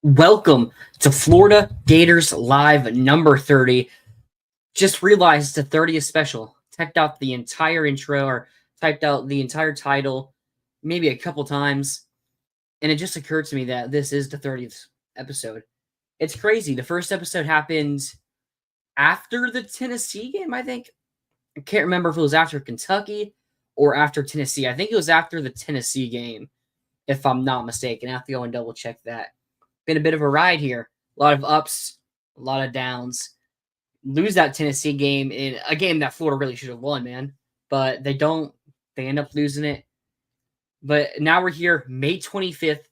Welcome to Florida Gators Live number 30. Just realized it's the 30th special. Typed out the entire intro or typed out the entire title maybe a couple times. And it just occurred to me that this is the 30th episode. It's crazy. The first episode happened after the Tennessee game, I think. I can't remember if it was after Kentucky or after Tennessee. I think it was after the Tennessee game, if I'm not mistaken. I have to go and double check that. Been a bit of a ride here. A lot of ups, a lot of downs. Lose that Tennessee game in a game that Florida really should have won, man. But they don't. They end up losing it. But now we're here, May 25th,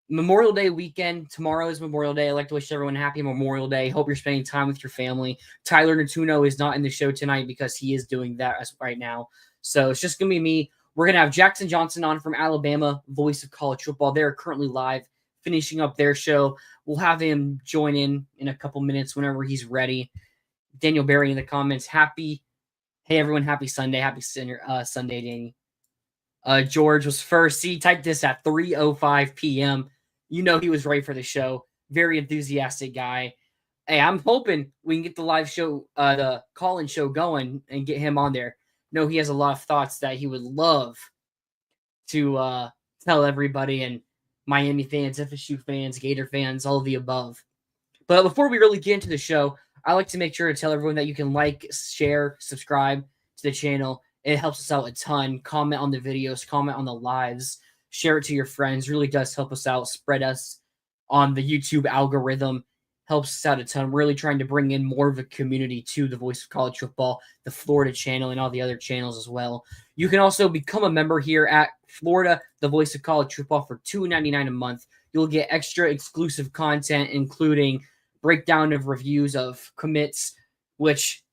Memorial Day weekend. Tomorrow is Memorial Day. I'd like to wish everyone a happy Memorial Day. Hope you're spending time with your family. Tyler Natuno is not in the show tonight because he is doing that right now. So it's just going to be me. We're going to have Jackson Johnson on from Alabama, voice of college football. They're currently live, finishing up their show. We'll have him join in a couple minutes whenever he's ready. Daniel Berry in the comments. Hey everyone, happy Sunday. Happy Sunday, Danny. George was first. He typed this at 3:05 p.m. You know he was ready for the show. Very enthusiastic guy. Hey, I'm hoping we can get the live show, the call-in show going and get him on there. No, he has a lot of thoughts that he would love to tell everybody, and Miami fans, FSU fans, Gator fans, all of the above. But before we really get into the show, I like to make sure to tell everyone that you can like, share, subscribe to the channel. It helps us out a ton. Comment on the videos, comment on the lives, share it to your friends. Really does help us out, spread us on the YouTube algorithm. Helps us out a ton. I'm really trying to bring in more of a community to the Voice of College Football, the Florida channel, and all the other channels as well. You can also become a member here at Florida, the Voice of College Football, for $2.99 a month. You'll get extra exclusive content, including breakdown of reviews of commits, which,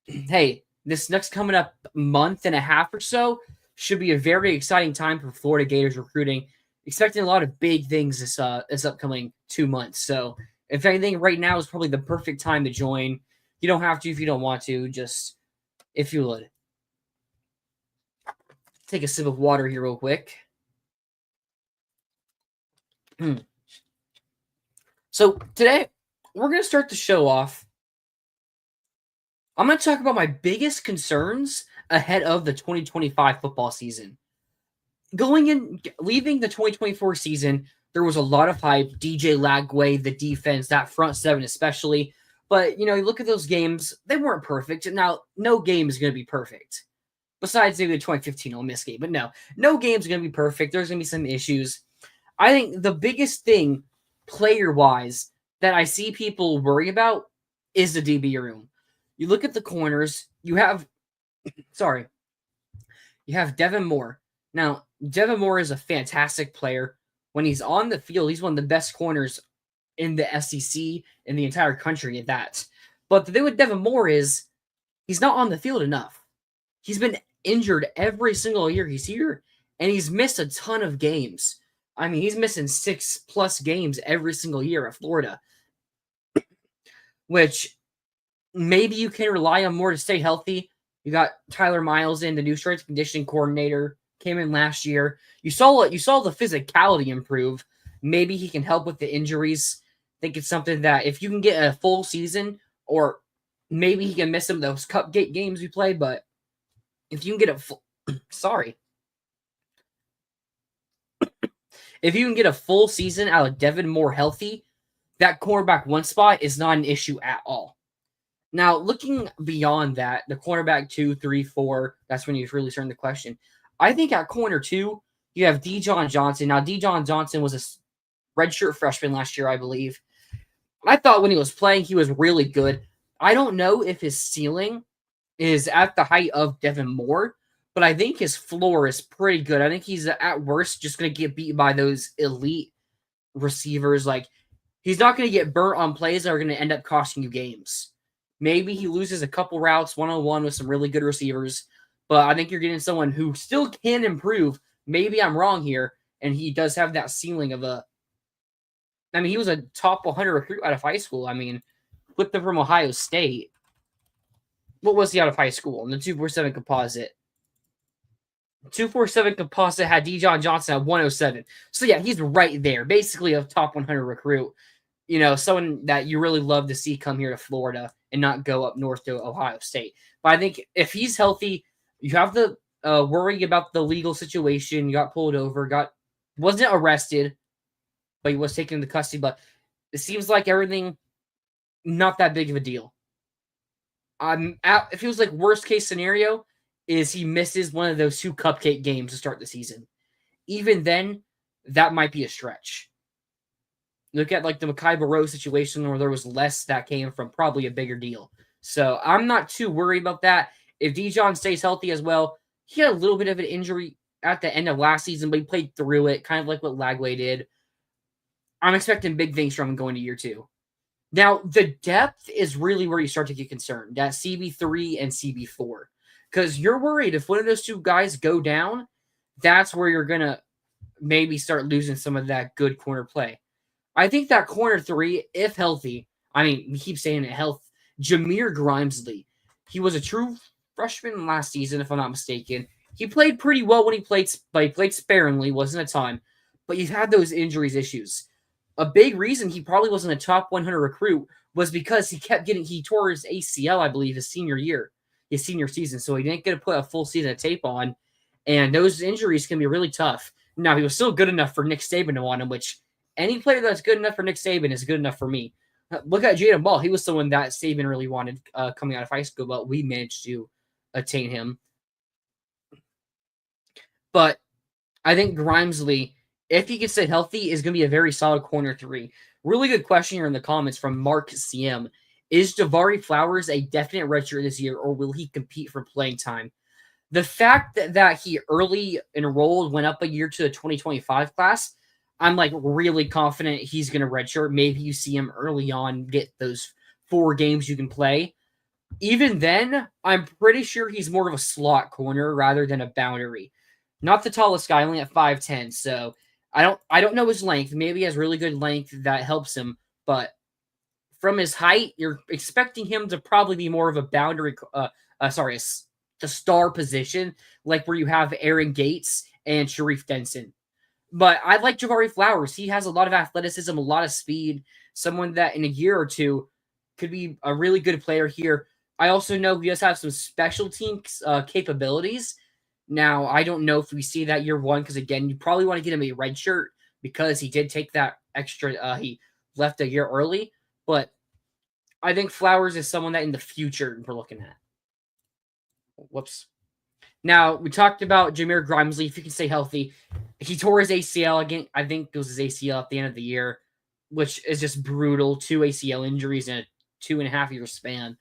hey, this next coming up month and a half or so should be a very exciting time for Florida Gators recruiting. Expecting a lot of big things this upcoming 2 months. So if anything, right now is probably the perfect time to join. You don't have to if you don't want to, just if you would. Take a sip of water here real quick. So today, we're going to start the show off. I'm going to talk about my biggest concerns ahead of the 2025 football season. Leaving the 2024 season, there was a lot of hype. DJ Lagway, the defense, that front seven especially. But, you look at those games, they weren't perfect. Now, no game is going to be perfect. Besides maybe the 2015 Ole Miss game. But no game is going to be perfect. There's going to be some issues. I think the biggest thing, player-wise, that I see people worry about is the DB room. You look at the corners, you have Devin Moore. Now, Devin Moore is a fantastic player. When he's on the field, he's one of the best corners in the SEC, in the entire country at that. But the thing with Devin Moore is he's not on the field enough. He's been injured every single year he's here, and he's missed a ton of games. I mean, he's missing 6+ games every single year at Florida, which maybe you can rely on more to stay healthy. You got Tyler Miles in, the new strength conditioning coordinator, came in last year. You saw the physicality improve. Maybe he can help with the injuries. I think it's something that if you can get a full season, or maybe he can miss some of those cup games we play, but if you can get if you can get a full season out of Devin Moore healthy, that cornerback one spot is not an issue at all. Now, looking beyond that, the cornerback 2, 3, 4, that's when you really turn the question. I think at corner 2, you have Dijon Johnson. Now, Dijon Johnson was a redshirt freshman last year, I believe. I thought when he was playing, he was really good. I don't know if his ceiling is at the height of Devin Moore, but I think his floor is pretty good. I think he's, at worst, just going to get beat by those elite receivers. Like, he's not going to get burnt on plays that are going to end up costing you games. Maybe he loses a couple routes one-on-one with some really good receivers, but I think you're getting someone who still can improve. Maybe I'm wrong here, and he does have that ceiling of he was a top 100 recruit out of high school. I mean, flipped him from Ohio State. What was he out of high school? In the 247 composite. 247 composite had Dijon Johnson at 107. So yeah, he's right there, basically a top 100 recruit. Someone that you really love to see come here to Florida and not go up north to Ohio State. But I think if he's healthy, you have the worry about the legal situation. You got pulled over, wasn't arrested, but he was taken into custody. But it seems like everything not that big of a deal. It feels like worst case scenario is he misses one of those 2 cupcake games to start the season. Even then, that might be a stretch. Look at like the Mekhi Barrow situation where there was less that came from probably a bigger deal. So I'm not too worried about that. If Dijon stays healthy as well, he had a little bit of an injury at the end of last season, but he played through it, kind of like what Lagway did. I'm expecting big things from him going to year 2. Now, the depth is really where you start to get concerned, at CB3 and CB4. Because you're worried if one of those 2 guys go down, that's where you're going to maybe start losing some of that good corner play. I think that corner 3, if healthy, we keep saying it, health, Jameer Grimesley. He was a true freshman last season, if I'm not mistaken. He played pretty well when he played, but he played sparingly, wasn't a ton. But you've had those injuries issues. A big reason he probably wasn't a top 100 recruit was because he tore his ACL, I believe, his senior season. So he didn't get to put a full season of tape on. And those injuries can be really tough. Now, he was still good enough for Nick Saban to want him, which any player that's good enough for Nick Saban is good enough for me. Look at Jaden Ball. He was someone that Saban really wanted coming out of high school, but we managed to attain him. But I think Grimesley, if he can stay healthy, is going to be a very solid corner 3. Really good question here in the comments from Mark CM. Is Jahvari Flowers a definite redshirt this year, or will he compete for playing time? The fact that he early enrolled, went up a year to the 2025 class, I'm really confident he's going to redshirt. Maybe you see him early on, get those 4 games you can play. Even then, I'm pretty sure he's more of a slot corner rather than a boundary. Not the tallest guy, only at 5'10", so I don't know his length. Maybe he has really good length that helps him, but from his height, you're expecting him to probably be more of a boundary, the star position, like where you have Aaron Gates and Sharif Denson. But I like Jahvari Flowers. He has a lot of athleticism, a lot of speed, someone that in a year or 2 could be a really good player here. I also know he does have some special team capabilities. Now, I don't know if we see that year 1, because again, you probably want to get him a red shirt because he did take that extra, he left a year early, but I think Flowers is someone that in the future we're looking at. Whoops. Now, we talked about Jameer Grimesley. If he can stay healthy, he tore his ACL again. I think it was his ACL at the end of the year, which is just brutal. 2 ACL injuries in a 2.5-year span.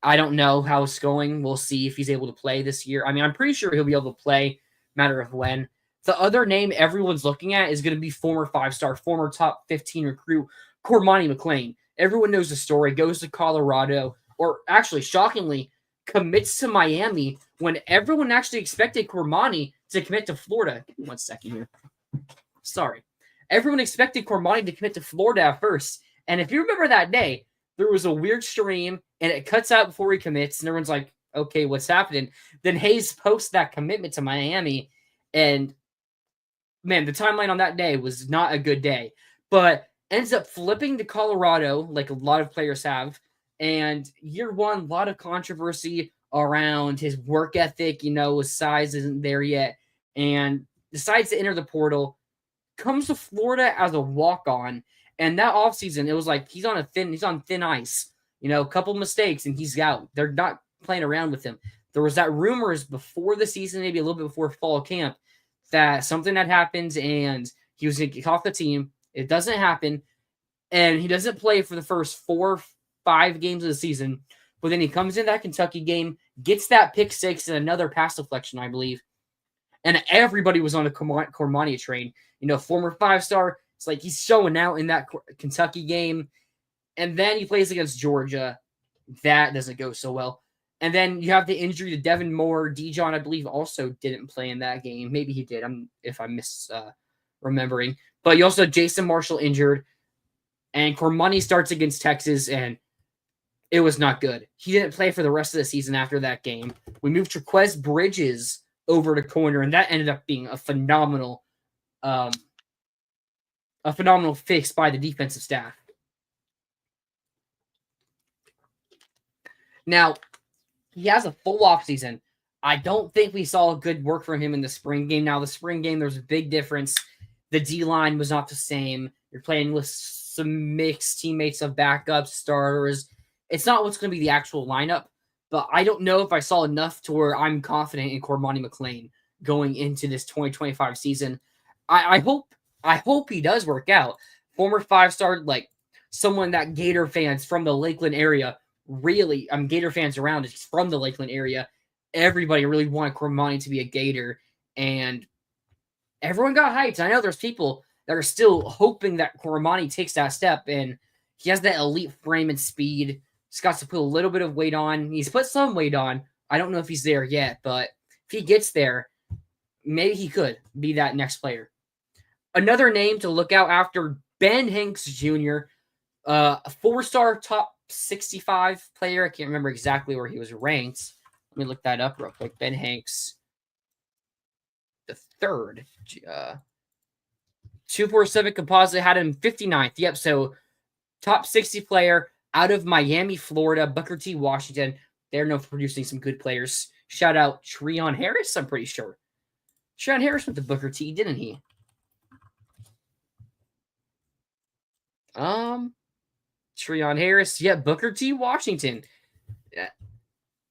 I don't know how it's going. We'll see if he's able to play this year. I'm pretty sure he'll be able to play, matter of when. The other name everyone's looking at is going to be former 5-star, former top 15 recruit, Cormani McClain. Everyone knows the story. Goes to Colorado, or actually, shockingly, commits to Miami when everyone actually expected Cormani to commit to Florida. Give me 1 second here. Sorry. Everyone expected Cormani to commit to Florida at first. And if you remember that day, there was a weird stream, and it cuts out before he commits, and everyone's like, okay, what's happening? Then Hayes posts that commitment to Miami, and man, the timeline on that day was not a good day. But ends up flipping to Colorado, like a lot of players have, and year 1, a lot of controversy around his work ethic, his size isn't there yet, and decides to enter the portal, comes to Florida as a walk-on. And that offseason, it was like he's on thin ice. A couple mistakes and he's out. They're not playing around with him. There was that rumors before the season, maybe a little bit before fall camp, that something had happened and he was going to get off the team. It doesn't happen. And he doesn't play for the first 4-5 games of the season. But then he comes in that Kentucky game, gets that pick 6 and another pass deflection, I believe. And everybody was on a Cormani train. Former 5-star. It's like he's showing out in that Kentucky game. And then he plays against Georgia. That doesn't go so well. And then you have the injury to Devin Moore. Dijon, I believe, also didn't play in that game. Maybe he did, if I'm remembering. But you also have Jason Marshall injured. And Cormani starts against Texas, and it was not good. He didn't play for the rest of the season after that game. We moved Trequez Bridges over the corner, and that ended up being a phenomenal fix by the defensive staff. Now, he has a full offseason. I don't think we saw good work from him in the spring game. Now, the spring game, there's a big difference. The D-line was not the same. You're playing with some mixed teammates of backups, starters. It's not what's going to be the actual lineup, but I don't know if I saw enough to where I'm confident in Cormani McClain going into this 2025 season. I hope he does work out. Former 5-star, like someone that Gator fans from the Lakeland area really, Gator fans around is from the Lakeland area. Everybody really wanted Cormani to be a Gator, and everyone got hyped. I know there's people that are still hoping that Cormani takes that step, and he has that elite frame and speed. He's got to put a little bit of weight on. He's put some weight on. I don't know if he's there yet, but if he gets there, maybe he could be that next player. Another name to look out after, Ben Hanks Jr., a 4-star top 65 player. I can't remember exactly where he was ranked. Let me look that up real quick. Ben Hanks, the third. 247 composite had him 59th. Yep, so top 60 player out of Miami, Florida. Booker T. Washington. They're known for producing some good players. Shout out Treon Harris, I'm pretty sure. Treon Harris went to Booker T, didn't he? Treon Harris. Yeah, Booker T. Washington. Yeah.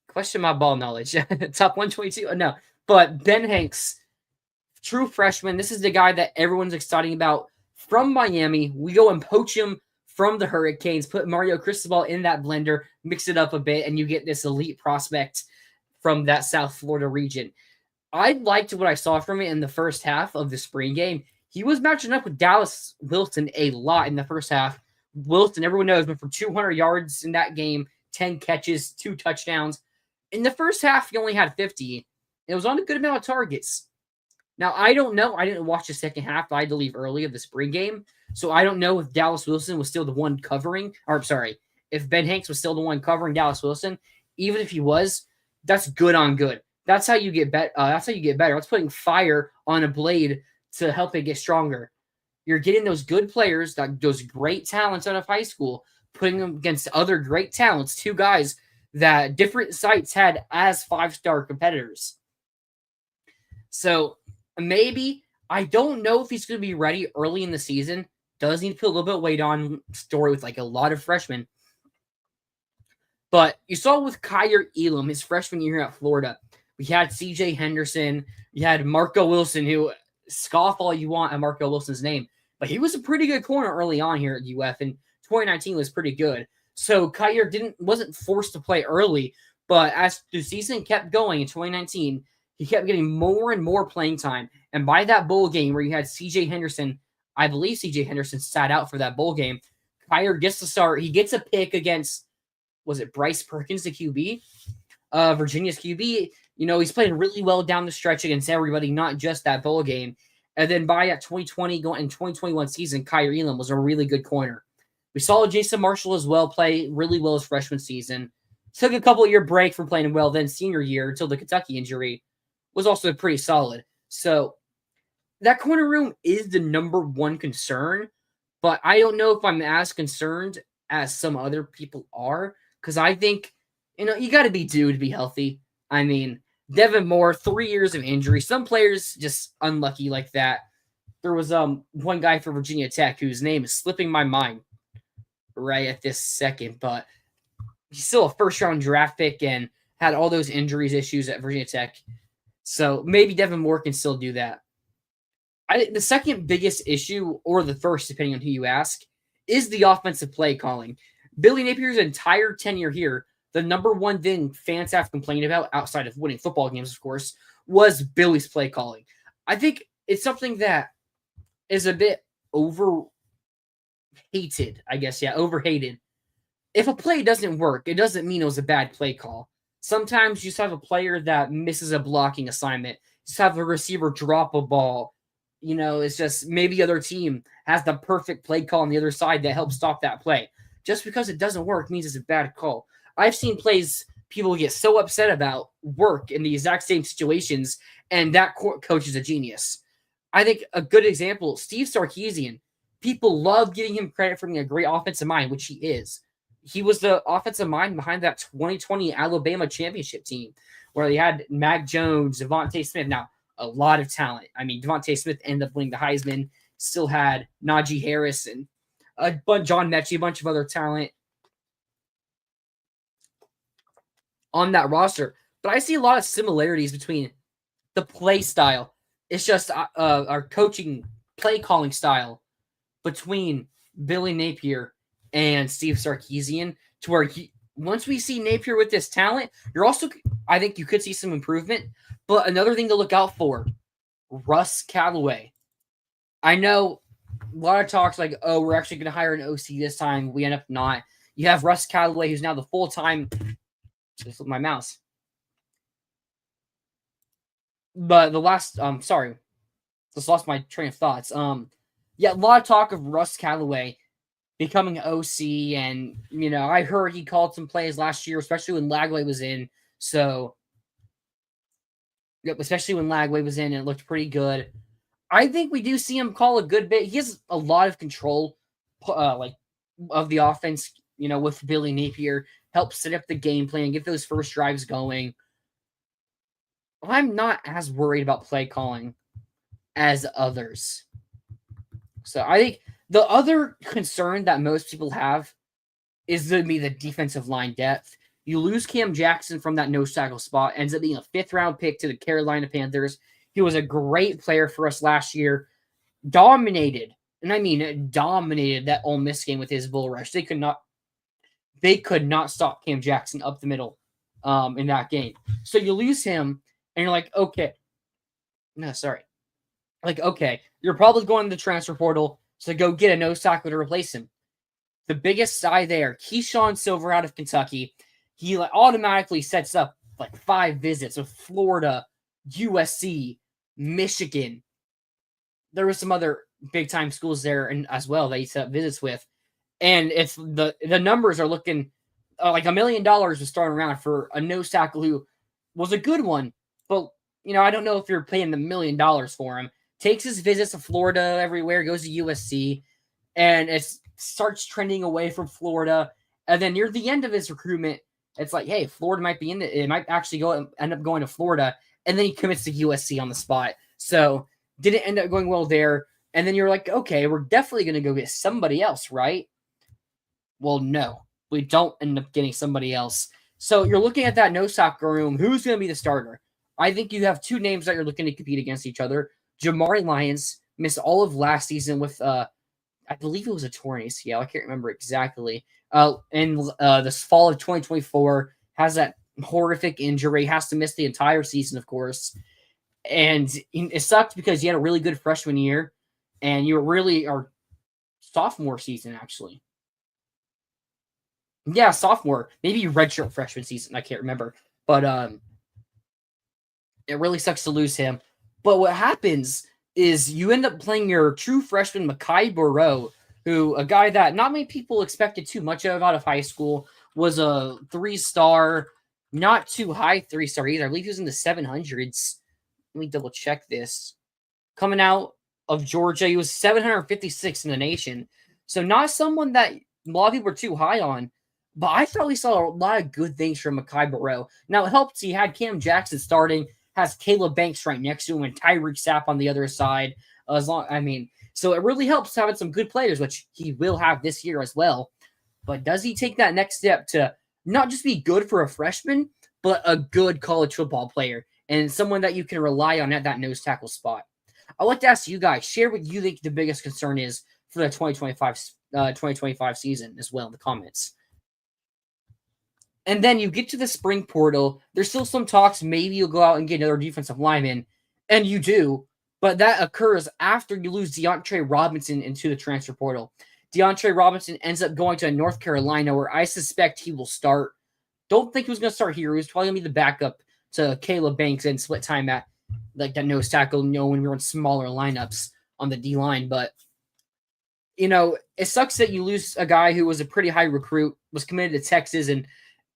Question my ball knowledge. Top 122? No. But Ben Hanks, true freshman. This is the guy that everyone's excited about from Miami. We go and poach him from the Hurricanes, put Mario Cristobal in that blender, mix it up a bit, and you get this elite prospect from that South Florida region. I liked what I saw from it in the first half of the spring game. He was matching up with Dallas Wilson a lot in the first half. Wilson, everyone knows, went for 200 yards in that game, 10 catches, 2 touchdowns. In the first half, he only had 50. It was on a good amount of targets. Now, I don't know. I didn't watch the second half. I had to leave early of the spring game. So I don't know if Dallas Wilson was still the one covering. Or, sorry, if Ben Hanks was still the one covering Dallas Wilson. Even if he was, that's good on good. That's how you get better. That's putting fire on a blade to help it get stronger. You're getting those good players, those great talents out of high school, putting them against other great talents, 2 guys that different sites had as 5-star competitors. So maybe, I don't know if he's going to be ready early in the season. Does need to put a little bit of weight on, story with like a lot of freshmen. But you saw with Kyer Elam, his freshman year at Florida, we had CJ Henderson, we had Marco Wilson, who scoff all you want at Marco Wilson's name, but he was a pretty good corner early on here at UF, and 2019 was pretty good. So Kyer wasn't forced to play early, but as the season kept going in 2019, he kept getting more and more playing time. And by that bowl game where you had CJ Henderson, I believe CJ Henderson sat out for that bowl game, Kyer gets to start. He gets a pick against, was it Bryce Perkins, the QB? Virginia's QB. You know, he's playing really well down the stretch against everybody, not just that bowl game. And then by that 2020 going in 2021 season, Kyer Elam was a really good corner. We saw Jason Marshall as well play really well his freshman season. Took a couple-year break from playing well, then senior year until the Kentucky injury was also pretty solid. So that corner room is the number one concern, but I don't know if I'm as concerned as some other people are, because I think, you got to be due to be healthy. I mean, Devin Moore, 3 years of injury. Some players just unlucky like that. There was one guy for Virginia Tech whose name is slipping my mind right at this second, but he's still a first-round draft pick and had all those injuries issues at Virginia Tech. So maybe Devin Moore can still do that. The second biggest issue, or the first, depending on who you ask, is the offensive play calling. Billy Napier's entire tenure here, the number one thing fans have complained about, outside of winning football games, of course, was Billy's play calling. I think it's something that is a bit overhated, I guess. Yeah, overhated. If a play doesn't work, it doesn't mean it was a bad play call. Sometimes you just have a player that misses a blocking assignment. You just have a receiver drop a ball. It's just maybe the other team has the perfect play call on the other side that helps stop that play. Just because it doesn't work means it's a bad call. I've seen plays people get so upset about work in the exact same situations, and that coach is a genius. I think a good example, Steve Sarkisian. People love giving him credit for being a great offensive mind, which he is. He was the offensive mind behind that 2020 Alabama championship team where they had Mac Jones, Devontae Smith. Now, a lot of talent. I mean, Devontae Smith ended up winning the Heisman, still had Najee Harris and John Mechie, a bunch of other talent on that roster. But I see a lot of similarities between the play style. It's just our coaching play calling style between Billy Napier and Steve Sarkisian, to where once we see Napier with this talent, I think you could see some improvement. But another thing to look out for, Russ Callaway. I know a lot of talks like, oh, we're actually going to hire an OC this time. We end up not. You have Russ Callaway, who's now the full-time. Just my mouse. But the last, sorry, just lost my train of thoughts. Yeah, a lot of talk of Russ Callaway becoming OC, and I heard he called some plays last year, especially when Lagway was in. So, yep, especially when Lagway was in, and it looked pretty good. I think we do see him call a good bit. He has a lot of control, of the offense. With Billy Napier, help set up the game plan, get those first drives going. I'm not as worried about play calling as others. So I think the other concern that most people have is going to be the defensive line depth. You lose Cam Jackson from that nose tackle spot, ends up being a 5th-round pick to the Carolina Panthers. He was a great player for us last year. Dominated, and I mean dominated that Ole Miss game with his bull rush. They could not stop Cam Jackson up the middle in that game. So you lose him, and you're like, okay. No, sorry. Like, okay, you're probably going to the transfer portal, so go get a nose tackle to replace him. The biggest guy there, Keyshawn Silver out of Kentucky, he automatically sets up 5 visits with Florida, USC, Michigan. There were some other big-time schools there as well that he set up visits with. And it's the numbers are looking like $1 million was thrown around for a nose tackle who was a good one. But, I don't know if you're paying the $1 million for him. Takes his visits to Florida everywhere, goes to USC, and it starts trending away from Florida. And then near the end of his recruitment, it's like, hey, Florida might be it might actually end up going to Florida. And then he commits to USC on the spot. So didn't end up going well there. And then you're like, okay, we're definitely going to go get somebody else, right? Well, no, we don't end up getting somebody else. So you're looking at that nose tackle room. Who's going to be the starter? I think you have 2 names that you're looking to compete against each other. Jamari Lyons missed all of last season with, I believe it was a torn ACL. I can't remember exactly. And this fall of 2024 has that horrific injury. Has to miss the entire season, of course. And it sucked because he had a really good freshman year, and you really are sophomore season actually. Yeah, sophomore, maybe redshirt freshman season. I can't remember, but it really sucks to lose him. But what happens is you end up playing your true freshman, Mekhi Burrow, who a guy that not many people expected too much of out of high school, was a 3-star, not too high 3-star either. I believe he was in the 700s. Let me double check this. Coming out of Georgia, he was 756 in the nation. So not someone that a lot of people were too high on. But I thought we saw a lot of good things from Mekhi Burrow. Now, it helps he had Cam Jackson starting, has Caleb Banks right next to him, and Tyreek Sapp on the other side. So it really helps having some good players, which he will have this year as well. But does he take that next step to not just be good for a freshman, but a good college football player and someone that you can rely on at that nose tackle spot? I'd like to ask you guys, share what you think the biggest concern is for the 2025 season as well in the comments. And then you get to the spring portal. There's still some talks. Maybe you'll go out and get another defensive lineman. And you do. But that occurs after you lose DeAndre Robinson into the transfer portal. DeAndre Robinson ends up going to North Carolina, where I suspect he will start. Don't think he was going to start here. He was probably going to be the backup to Caleb Banks and split time at that nose tackle, when we were in smaller lineups on the D-line. But, it sucks that you lose a guy who was a pretty high recruit, was committed to Texas, and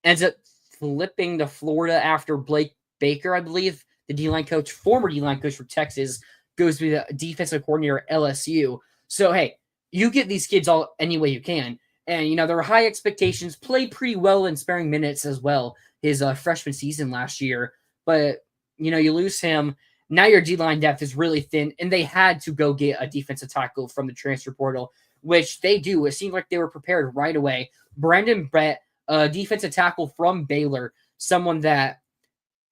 ends up flipping to Florida after Blake Baker, I believe, the D-line coach, former D-line coach for Texas, goes to be the defensive coordinator at LSU. So, hey, you get these kids all any way you can. And, there are high expectations, played pretty well in sparing minutes as well his freshman season last year. But, you lose him. Now your D-line depth is really thin, and they had to go get a defensive tackle from the transfer portal, which they do. It seemed like they were prepared right away. Brandon Brett, a defensive tackle from Baylor, someone that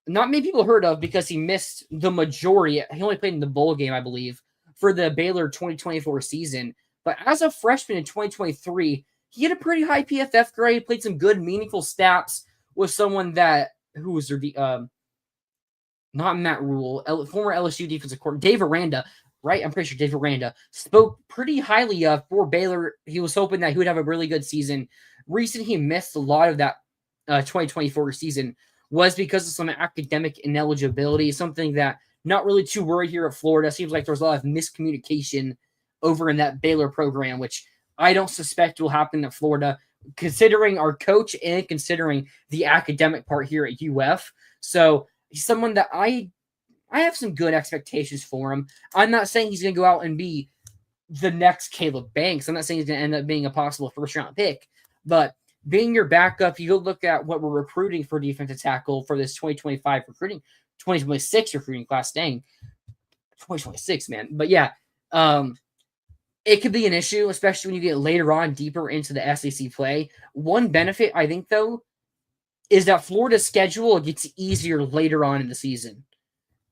not many people heard of because he missed the majority. He only played in the bowl game, I believe, for the Baylor 2024 season. But as a freshman in 2023, he had a pretty high PFF grade, played some good, meaningful snaps with someone who was their not Matt Rule, former LSU defensive coordinator, Dave Aranda, right? I'm pretty sure Dave Aranda spoke pretty highly of for Baylor. He was hoping that he would have a really good season. Reason he missed a lot of that 2024 season was because of some academic ineligibility, something that not really too worried here at Florida. Seems like there's a lot of miscommunication over in that Baylor program, which I don't suspect will happen at Florida, considering our coach and considering the academic part here at UF. So he's someone that I have some good expectations for him. I'm not saying he's going to go out and be the next Caleb Banks. I'm not saying he's going to end up being a possible first-round pick. But being your backup, you go look at what we're recruiting for defensive tackle for this 2026 recruiting class. Dang, 2026, man. But yeah, it could be an issue, especially when you get later on deeper into the SEC play. One benefit, I think, though, is that Florida's schedule gets easier later on in the season.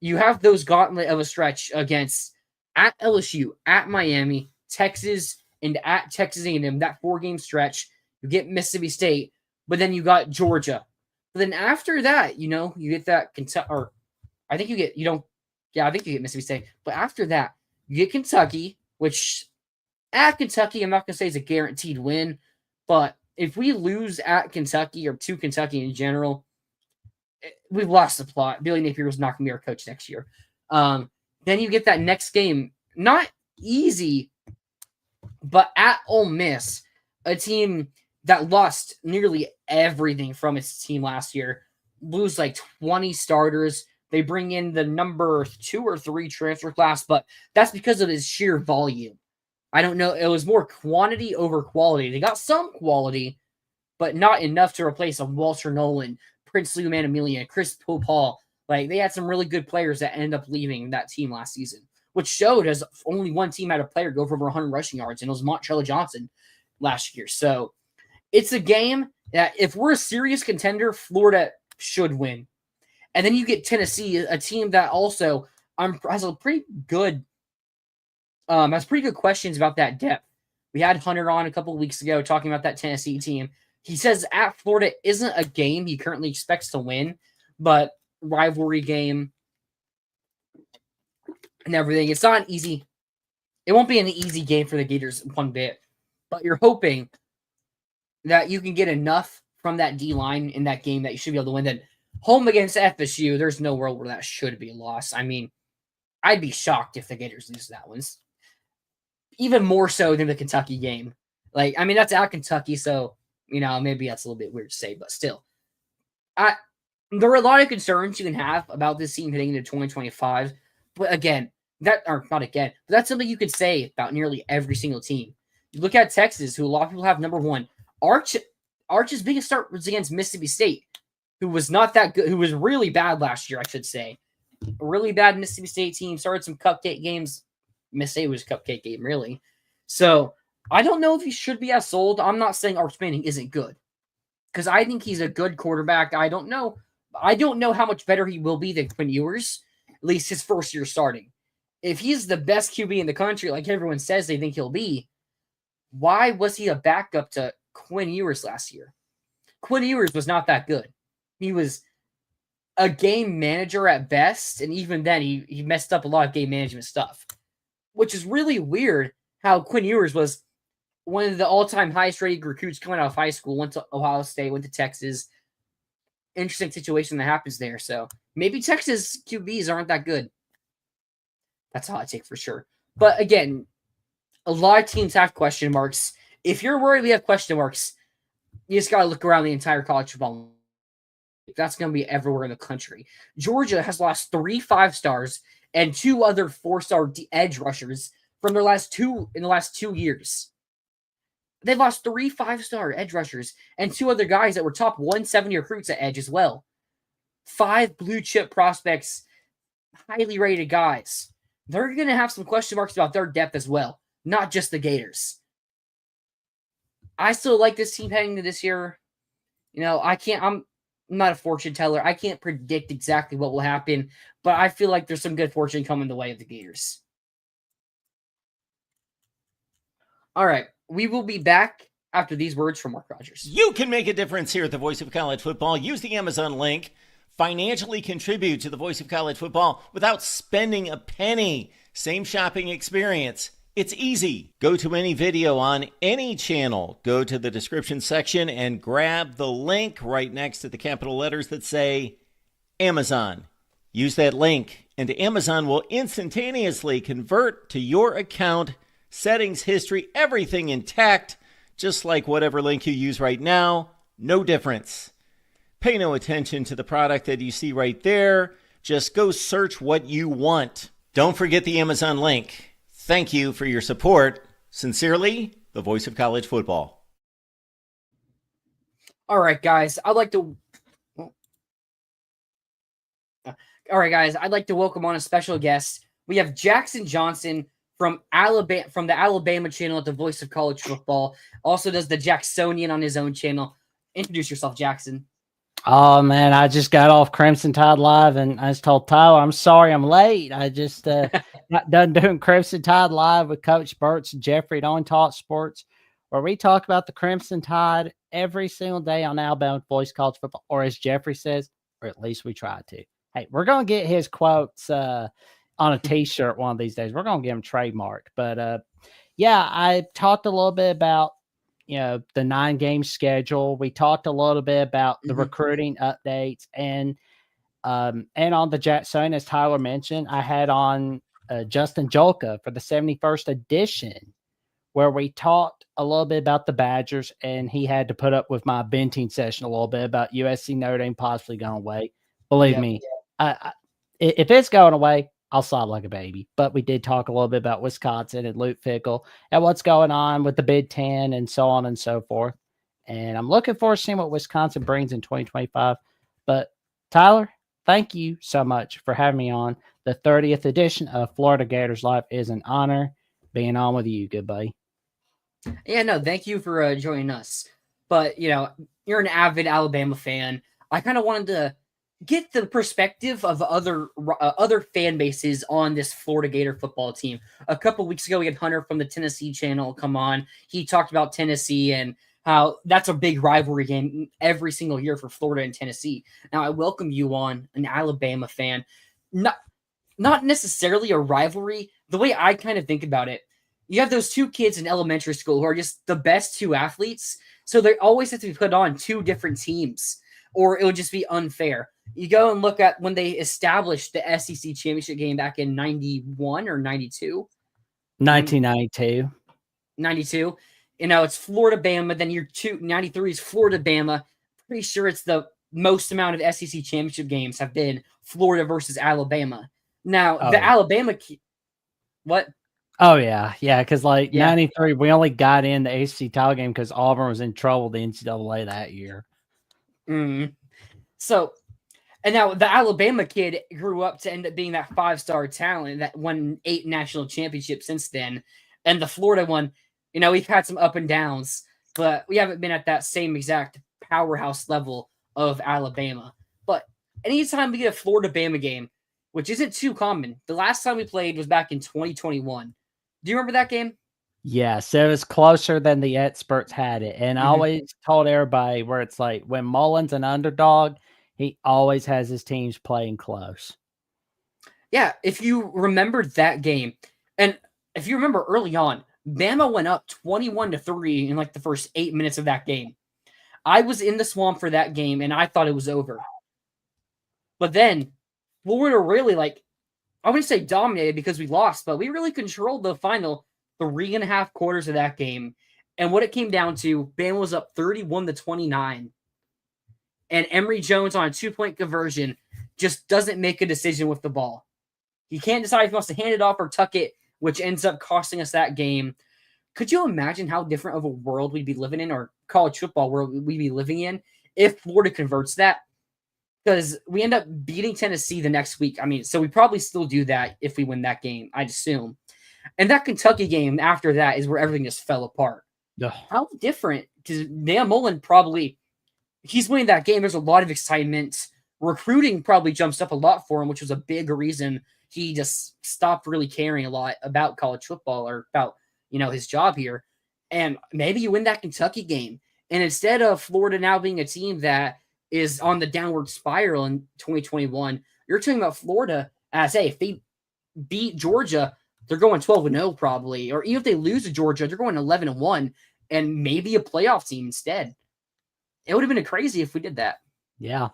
You have those gauntlet of a stretch against at LSU, at Miami, Texas, and at Texas A&M, that 4-game stretch. You get Mississippi State, but then you got Georgia. But then after that, you get that Kentucky, or I think you get Mississippi State. But after that, you get Kentucky, which at Kentucky, I'm not going to say it's a guaranteed win, but if we lose at Kentucky or to Kentucky in general, we've lost the plot. Billy Napier is not going to be our coach next year. Then you get that next game, not easy, but at Ole Miss, a team that lost nearly everything from its team last year, lose like 20 starters. They bring in the number 2 or 3 transfer class, but that's because of his sheer volume. I don't know. It was more quantity over quality. They got some quality, but not enough to replace a Walter Nolan, Prince Lou Manamilian, Chris Popal. Like, they had some really good players that ended up leaving that team last season, which showed as only one team had a player go for over 100 rushing yards, and it was Montrell Johnson last year. So it's a game that if we're a serious contender, Florida should win. And then you get Tennessee, a team that also has pretty good questions about that depth. We had Hunter on a couple of weeks ago talking about that Tennessee team. He says at Florida isn't a game he currently expects to win, but rivalry game and everything. It's not easy. It won't be an easy game for the Gators one bit, but you're hoping that you can get enough from that D-line in that game that you should be able to win. Then home against FSU, there's no world where that should be a loss. I mean, I'd be shocked if the Gators lose that one. Even more so than the Kentucky game. That's at Kentucky, so, maybe that's a little bit weird to say, but still. There are a lot of concerns you can have about this team heading into 2025, but again, that's something you could say about nearly every single team. You look at Texas, who a lot of people have number 1. Arch's biggest start was against Mississippi State, who was not that good, who was really bad last year, I should say. A really bad Mississippi State team, started some cupcake games. Mississippi was a cupcake game, really. So I don't know if he should be as sold. I'm not saying Arch Manning isn't good, because I think he's a good quarterback. I don't know how much better he will be than Quinn Ewers, at least his first year starting. If he's the best QB in the country, like everyone says they think he'll be, why was he a backup to Quinn Ewers last year? Quinn Ewers was not that good. He was a game manager at best, and even then he messed up a lot of game management stuff, which is really weird how Quinn Ewers was one of the all-time highest-rated recruits coming out of high school, went to Ohio State, went to Texas. Interesting situation that happens there. So maybe Texas QBs aren't that good. That's all I take for sure. But again, a lot of teams have question marks. If you're worried we have question marks, you just got to look around the entire college football That's going to be everywhere in the country. Georgia has lost 3 5-stars and 2 other 4-star edge rushers from their last 2 years. They've lost 3 5-star edge rushers and 2 other guys that were top 170 recruits at edge as well. 5 blue chip prospects, highly rated guys. They're going to have some question marks about their depth as well, not just the Gators. I still like this team heading into this year. I'm not a fortune teller. I can't predict exactly what will happen, but I feel like there's some good fortune coming the way of the Gators. All right. We will be back after these words from Mark Rogers. You can make a difference here at the Voice of College Football. Use the Amazon link. Financially contribute to the Voice of College Football without spending a penny. Same shopping experience. It's easy. Go to any video on any channel. Go to the description section and grab the link right next to the capital letters that say Amazon. Use that link and Amazon will instantaneously convert to your account, settings, history, everything intact, just like whatever link you use right now. No difference. Pay no attention to the product that you see right there. Just go search what you want. Don't forget the Amazon link. Thank you for your support. Sincerely, the Voice of College Football. All right, guys. I'd like to welcome on a special guest. We have Jackson Johnson from the Alabama channel at the Voice of College Football. Also does the Jacksonian on his own channel. Introduce yourself, Jackson. Oh, man, I just got off Crimson Tide Live, and I just told Tyler, I'm sorry I'm late. I just got done doing Crimson Tide Live with Coach Burt's and Jeffrey at On Talk Sports, where we talk about the Crimson Tide every single day on Alabama Voice College Football, or as Jeffrey says, or at least we try to. Hey, we're going to get his quotes on a T-shirt one of these days. We're going to get him trademarked. But, yeah, I talked a little bit about the 9-game schedule. We talked a little bit about the recruiting updates and on the Jackson, as Tyler mentioned, I had on Justin Jolka for the 71st edition, where we talked a little bit about the Badgers, and he had to put up with my venting session a little bit about USC Notre Dame possibly going away. Believe me, if it's going away, I'll sob like a baby. But we did talk a little bit about Wisconsin and Luke Fickell and what's going on with the Big Ten and so on and so forth. And I'm looking forward to seeing what Wisconsin brings in 2025. But Tyler, thank you so much for having me on the 30th edition of Florida Gators Live. It is an honor being on with you, good buddy. Yeah, no, thank you for joining us. But, you're an avid Alabama fan. I kind of wanted to get the perspective of other fan bases on this Florida Gator football team. A couple weeks ago, we had Hunter from the Tennessee channel come on. He talked about Tennessee and how that's a big rivalry game every single year for Florida and Tennessee. Now, I welcome you on, an Alabama fan. Not necessarily a rivalry. The way I kind of think about it, you have those 2 kids in elementary school who are just the best 2 athletes, so they always have to be put on 2 different teams, or it would just be unfair. You go and look at when they established the SEC championship game back in 91 or 92? 1992. 92. It's Florida-Bama. Then year 93 is Florida-Bama. Pretty sure it's the most amount of SEC championship games have been Florida versus Alabama. Now, the Alabama what? Oh, yeah. Yeah, because 93, we only got in the ACC title game because Auburn was in trouble with the NCAA that year. So, and now the Alabama kid grew up to end up being that 5-star talent that won 8 national championships since then. And the Florida one, we've had some up and downs, but we haven't been at that same exact powerhouse level of Alabama. But anytime we get a Florida-Bama game, which isn't too common, the last time we played was back in 2021. Do you remember that game? Yes, it was closer than the experts had it. And I always told everybody where it's like when Mullen's an underdog, he always has his teams playing close. Yeah, if you remember that game, and if you remember early on, Bama went up 21-3 in the first 8 minutes of that game. I was in the swamp for that game, and I thought it was over. But then Florida really, I wouldn't say dominated because we lost, but we really controlled the final 3.5 quarters of that game. And what it came down to, Bama was up 31-29. and Emory Jones on a 2-point conversion just doesn't make a decision with the ball. He can't decide if he wants to hand it off or tuck it, which ends up costing us that game. Could you imagine how different of a world we'd be living in, or college football world we'd be living in, if Florida converts that? Because we end up beating Tennessee the next week. I mean, so we probably still do that if we win that game, I'd assume. And that Kentucky game after that is where everything just fell apart. Ugh. How different? Because Dan Mullen probably, he's winning that game. There's a lot of excitement. Recruiting probably jumps up a lot for him, which was a big reason he just stopped really caring a lot about college football or about, his job here. And maybe you win that Kentucky game. And instead of Florida now being a team that is on the downward spiral in 2021, you're talking about Florida as, hey, if they beat Georgia, they're going 12-0 probably. Or even if they lose to Georgia, they're going 11-1 and maybe a playoff team instead. It would have been crazy if we did that. Yeah.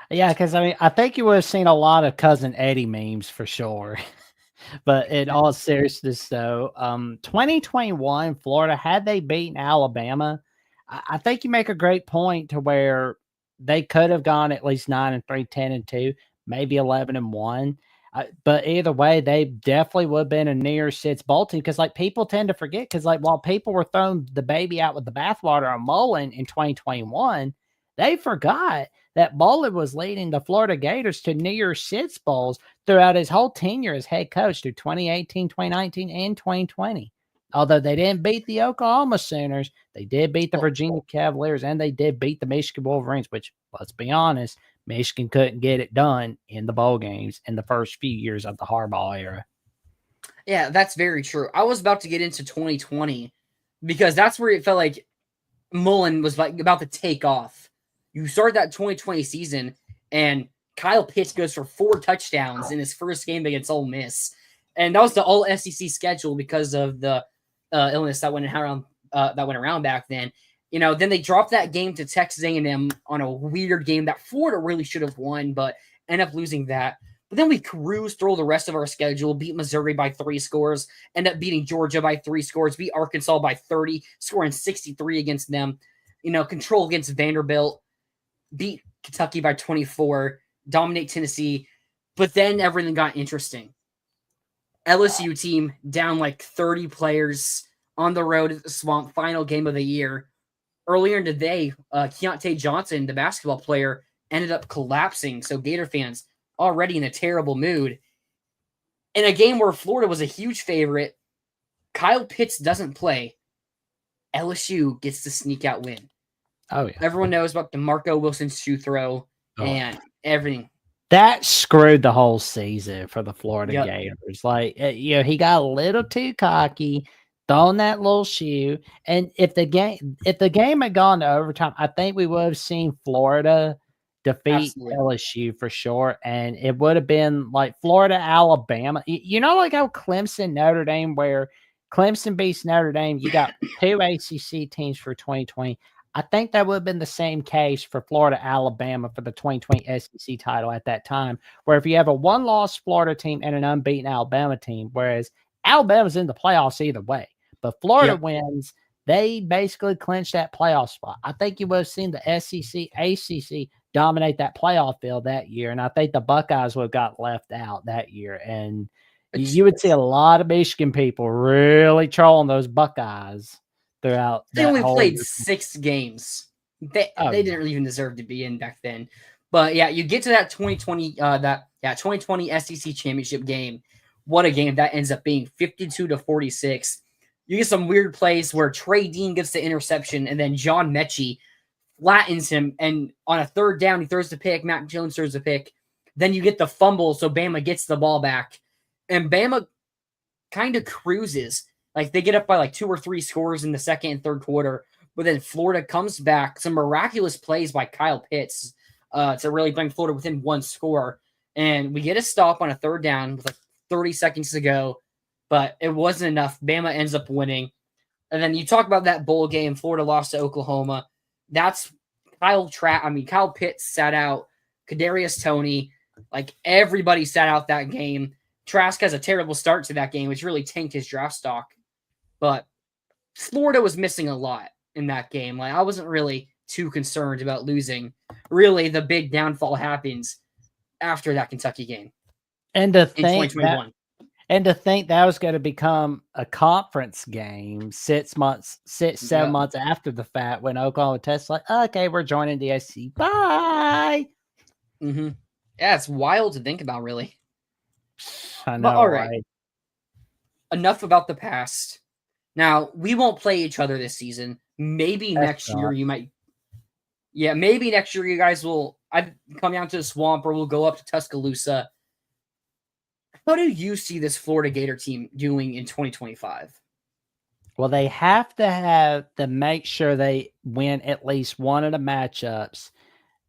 Yeah, because I think you would have seen a lot of Cousin Eddie memes for sure. But in all seriousness, though, 2021, Florida, had they beaten Alabama, I think you make a great point to where they could have gone at least 9-3, 10-2, maybe 11-1. But either way, they definitely would have been a near sits bowl team because, people tend to forget because, while people were throwing the baby out with the bathwater on Mullen in 2021, they forgot that Mullen was leading the Florida Gators to near sits bowls throughout his whole tenure as head coach through 2018, 2019, and 2020. Although they didn't beat the Oklahoma Sooners, they did beat the Virginia Cavaliers, and they did beat the Michigan Wolverines, which, let's be honest, Michigan couldn't get it done in the bowl games in the first few years of the Harbaugh era. Yeah, that's very true. I was about to get into 2020 because that's where it felt like Mullen was about to take off. You start that 2020 season, and Kyle Pitts goes for 4 touchdowns in his first game against Ole Miss. And that was the all SEC schedule because of the illness that went around back then. Then they dropped that game to Texas A&M on a weird game that Florida really should have won, but ended up losing that. But then we cruised through the rest of our schedule, beat Missouri by 3 scores, end up beating Georgia by 3 scores, beat Arkansas by 30, scoring 63 against them. Control against Vanderbilt, beat Kentucky by 24, dominate Tennessee. But then everything got interesting. LSU team down 30 players on the road at the Swamp, final game of the year. Earlier in the day, Keontae Johnson, the basketball player, ended up collapsing. So Gator fans already in a terrible mood. In a game where Florida was a huge favorite, Kyle Pitts doesn't play. LSU gets the sneak out win. Oh, yeah. Everyone knows about the Marco Wilson's shoe throw and everything. That screwed the whole season for the Florida Gators. He got a little too cocky, throwing that little shoe. And if the game had gone to overtime, I think we would have seen Florida defeat LSU for sure. And it would have been Florida, Alabama. How Clemson, Notre Dame, where Clemson beats Notre Dame, you got 2 ACC teams for 2020. I think that would have been the same case for Florida, Alabama for the 2020 SEC title at that time, where if you have a 1-loss Florida team and an unbeaten Alabama team, whereas Alabama's in the playoffs either way, but Florida wins, they basically clinch that playoff spot. I think you would have seen the SEC, ACC dominate that playoff field that year, and I think the Buckeyes would have got left out that year, and you would see a lot of Michigan people really trolling those Buckeyes. Throughout they only played 6 games. They didn't even deserve to be in back then. But yeah, you get to that 2020 SEC championship game. What a game that ends up being 52-46. You get some weird plays where Trey Dean gets the interception and then John Mechie flattens him, and on a 3rd down he throws the pick. Mac Jones throws the pick. Then you get the fumble, so Bama gets the ball back, and Bama kind of cruises. They get up by 2 or 3 scores in the second and third quarter, but then Florida comes back. Some miraculous plays by Kyle Pitts to really bring Florida within 1 score. And we get a stop on a 3rd down with 30 seconds to go, but it wasn't enough. Bama ends up winning. And then you talk about that bowl game, Florida lost to Oklahoma. That's Kyle Pitts sat out, Kadarius Toney, everybody sat out that game. Trask has a terrible start to that game, which really tanked his draft stock. But Florida was missing a lot in that game. I wasn't really too concerned about losing. Really, the big downfall happens after that Kentucky game And to in think 2021. that was going to become a conference game 7 Yep. months after the fact when Oklahoma tests like, okay, we're joining the SEC. Bye. Mm-hmm. Yeah, it's wild to think about, really. I But know, all right, right? enough about the past. Now, we won't play each other this season. Maybe That's next year you might. Yeah, maybe next year you guys will. I'd come down to the swamp or we'll go up to Tuscaloosa. How do you see this Florida Gator team doing in 2025? Well, they have to make sure they win at least one of the matchups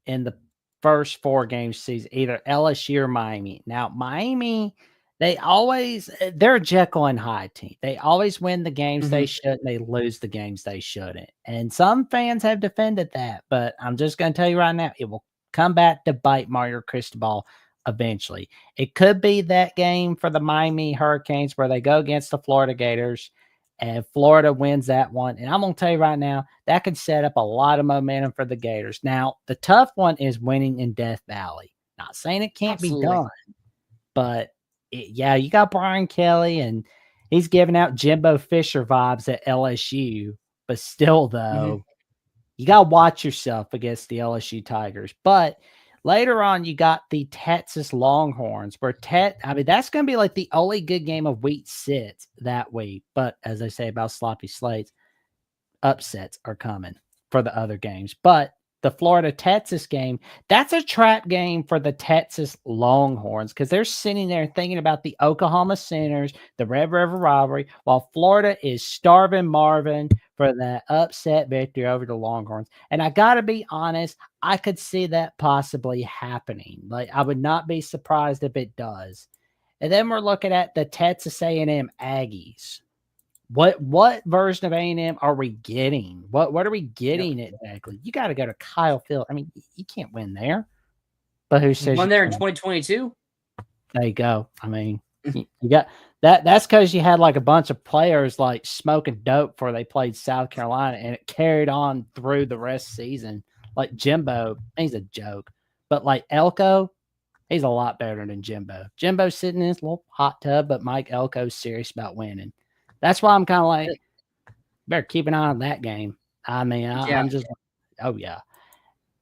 in the first 4 games season, either LSU or Miami. Now, Miami, they're a Jekyll and Hyde team. They always win the games they shouldn't, they lose the games they shouldn't. And some fans have defended that, but I'm just going to tell you right now, it will come back to bite Mario Cristobal eventually. It could be that game for the Miami Hurricanes where they go against the Florida Gators and Florida wins that one. And I'm going to tell you right now, that could set up a lot of momentum for the Gators. Now, the tough one is winning in Death Valley. Not saying it can't be done, but you got Brian Kelly, and he's giving out Jimbo Fisher vibes at LSU. But still, though, you got to watch yourself against the LSU Tigers. But later on, you got the Texas Longhorns, where that's going to be like the only good game of week 6 that week. But as I say about sloppy slates, upsets are coming for the other games. But the Florida-Texas game, that's a trap game for the Texas Longhorns because they're sitting there thinking about the Oklahoma Sooners, the Red River rivalry, while Florida is starving Marvin for that upset victory over the Longhorns. And I got to be honest, I could see that possibly happening. Like, I would not be surprised if it does. And then we're looking at the Texas A&M Aggies. What version of A&M are we getting? What are we getting exactly? You got to go to Kyle Field. I mean, you can't win there. But who says Won you there in can? 2022? There you go. I mean, you got that. That's because you had like a bunch of players like smoking dope before they played South Carolina, and it carried on through the rest of the season. Like Jimbo, he's a joke. But like Elko, he's a lot better than Jimbo. Jimbo's sitting in his little hot tub, but Mike Elko's serious about winning. That's why I'm kind of like, better keep an eye on that game. I mean, I'm just, oh yeah.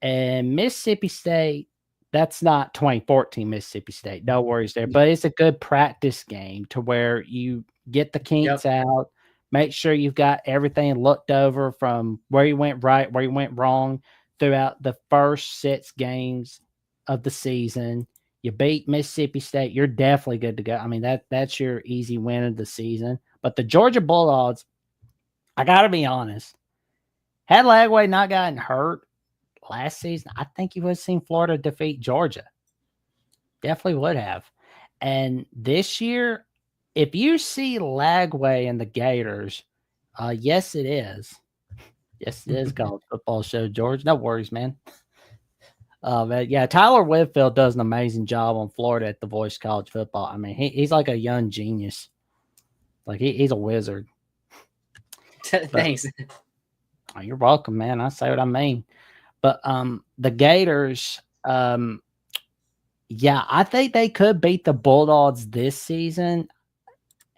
And Mississippi State, that's not 2014 Mississippi State. No worries there. But it's a good practice game to where you get the kinks out, make sure you've got everything looked over from where you went right, where you went wrong throughout the first 6 games of the season. You beat Mississippi State, you're definitely good to go. I mean, that's your easy win of the season. But the Georgia Bulldogs, I got to be honest, had Lagway not gotten hurt last season, I think you would have seen Florida defeat Georgia. Definitely would have. And this year, if you see Lagway and the Gators, yes, it is. Yes, it is called Football Show, George. No worries, man. But yeah, Tyler Whitfield does an amazing job on Florida at the Voice College Football. I mean, he's like a young genius. Like he's a wizard. Thanks. You're welcome, man. I say what I mean. But the Gators, I think they could beat the Bulldogs this season.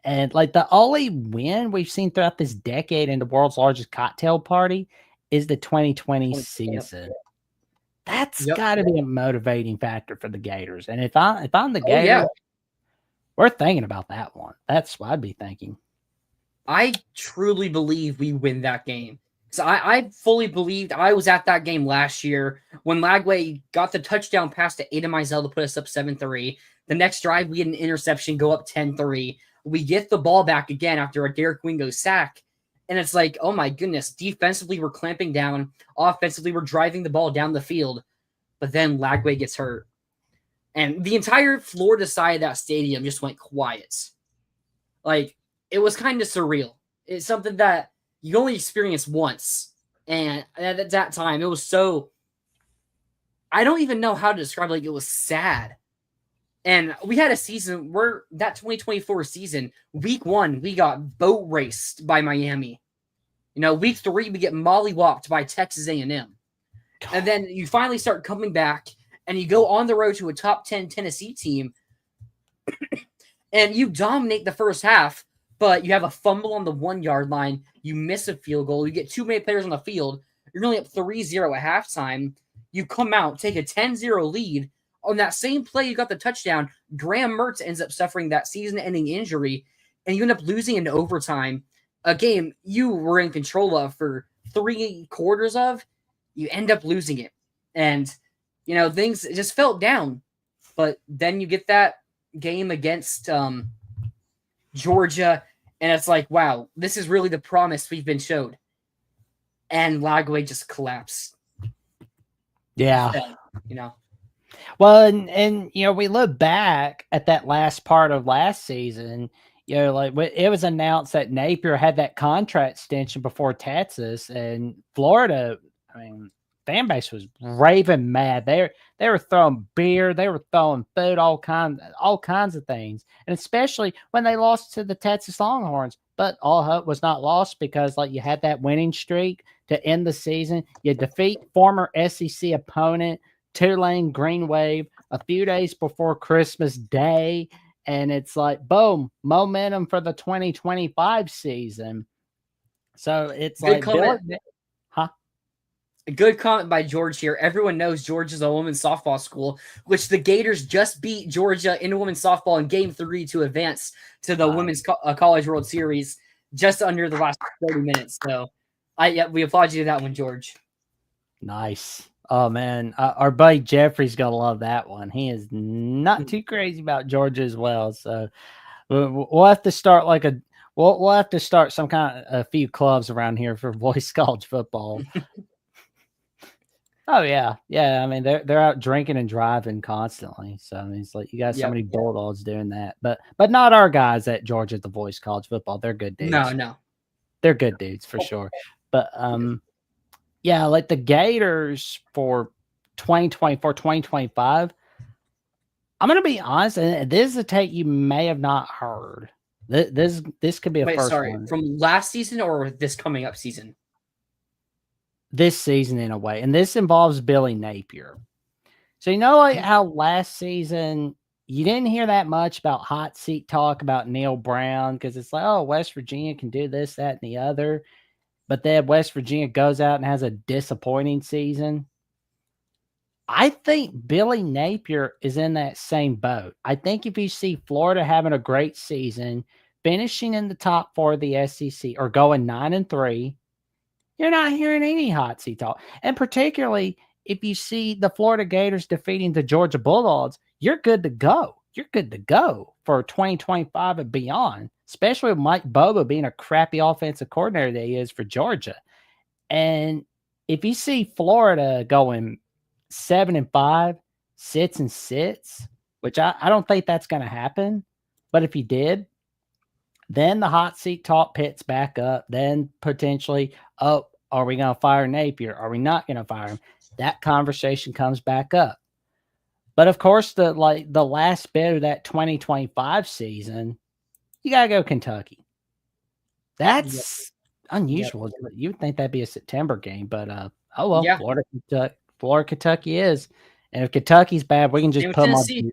And like the only win we've seen throughout this decade in the world's largest cocktail party is the 2020 season. That's got to be a motivating factor for the Gators. And if I'm the Gators, we're thinking about that one. That's what I'd be thinking. I truly believe we win that game. So I fully believed. I was at that game last year when Lagway got the touchdown pass to Aiden Mizell to put us up 7-3. The next drive, we get an interception, go up 10-3. We get the ball back again after a Derek Wingo sack. And it's like, oh my goodness, defensively we're clamping down. Offensively, we're driving the ball down the field. But then Lagway gets hurt. And the entire Florida side of that stadium just went quiet. Like, it was kind of surreal. It's something that you only experience once. And at that time, it was so... I don't even know how to describe it. Like, it was sad. And we had a season where that 2024 season, week 1, we got boat raced by Miami. You know, week 3, we get mollywopped by Texas A&M. And then you finally start coming back, and you go on the road to a top 10 Tennessee team, and you dominate the first half, but you have a fumble on the 1-yard line. You miss a field goal. You get too many players on the field. You're only up 3-0 at halftime. You come out, take a 10-0 lead. On that same play, you got the touchdown. Graham Mertz ends up suffering that season-ending injury, and you end up losing in overtime. A game you were in control of for 3 quarters of, you end up losing it. And, things just felt down. But then you get that game against Georgia, and it's like, wow, this is really the promise we've been showed. And Lagway just collapsed. Yeah. Fell. Well, and we look back at that last part of last season, like it was announced that Napier had that contract extension before Texas, and Florida, fan base was raving mad. They were throwing beer, they were throwing food, all kinds of things. And especially when they lost to the Texas Longhorns. But all hope was not lost, because you had that winning streak to end the season. You defeat former SEC opponent Tulane Green Wave a few days before Christmas Day, and it's like, boom, momentum for the 2025 season. So it's Good like, comment. Huh? A good comment by George here. Everyone knows Georgia's a women's softball school, which the Gators just beat Georgia in women's softball in Game 3 to advance to the Women's College World Series just under the last 30 minutes. So, we applaud you to that one, George. Nice. Oh, man. Our buddy Jeffrey's going to love that one. He is not too crazy about Georgia as well. So we'll have to start we'll have to start some kind of a few clubs around here for boys college football. Oh, yeah. Yeah. They're out drinking and driving constantly. So it's like you got so many Bulldogs doing that. But not our guys at Georgia at the boys college football. They're good dudes. No. They're good dudes for sure. But yeah, like the Gators for 2024, 2025, I'm going to be honest, and this is a take you may have not heard. This could be a first one. From last season or this coming up season? This season in a way. And this involves Billy Napier. So how last season you didn't hear that much about hot seat talk about Neil Brown, because it's like, oh, West Virginia can do this, that, and the other. But then West Virginia goes out and has a disappointing season. I think Billy Napier is in that same boat. I think if you see Florida having a great season, finishing in the top 4 of the SEC, or going 9-3, you're not hearing any hot seat talk. And particularly if you see the Florida Gators defeating the Georgia Bulldogs, you're good to go. You're good to go for 2025 and beyond, especially with Mike Bobo being a crappy offensive coordinator that he is for Georgia. And if you see Florida going 7-5, 6-6, which I don't think that's going to happen, but if you did, then the hot seat talk pits back up. Then potentially, oh, are we going to fire Napier? Are we not going to fire him? That conversation comes back up. But of course, the last bit of that 2025 season, you got to go Kentucky. That's unusual. Yep. You would think that'd be a September game, but oh well, yeah. Florida, Kentucky is. And if Kentucky's bad, we can just put them on.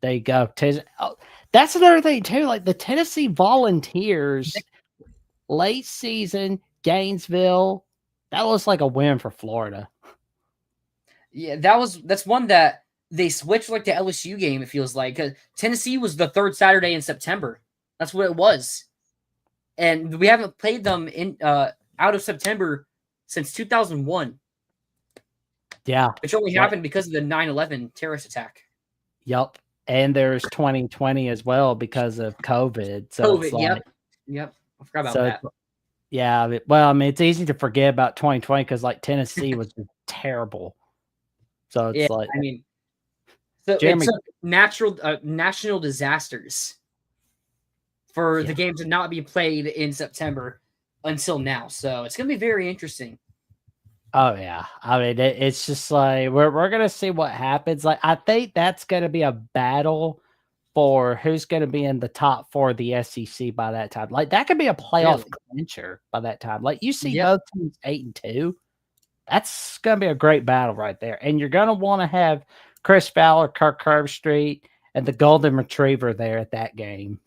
There you go. Oh, that's another thing too. Like the Tennessee Volunteers, late season, Gainesville, that looks like a win for Florida. Yeah, that's one that they switched like the LSU game, it feels like. Tennessee was the third Saturday in September. That's what it was. And we haven't played them in out of September since 2001. Yeah. Which only happened because of the 9/11 terrorist attack. Yep. And there's 2020 as well because of COVID. So COVID, yep. I forgot about that. Yeah. Well, it's easy to forget about 2020 because Tennessee was terrible. So it's it's national disasters for the game to not be played in September until now. So it's going to be very interesting. Oh, yeah. It's just we're going to see what happens. I think that's going to be a battle for who's going to be in the top 4 of the SEC by that time. That could be a playoff clincher by that time. You see both teams 8-2. That's going to be a great battle right there. And you're going to want to have Chris Fowler, Kirk Herbstreit, and the Golden Retriever there at that game.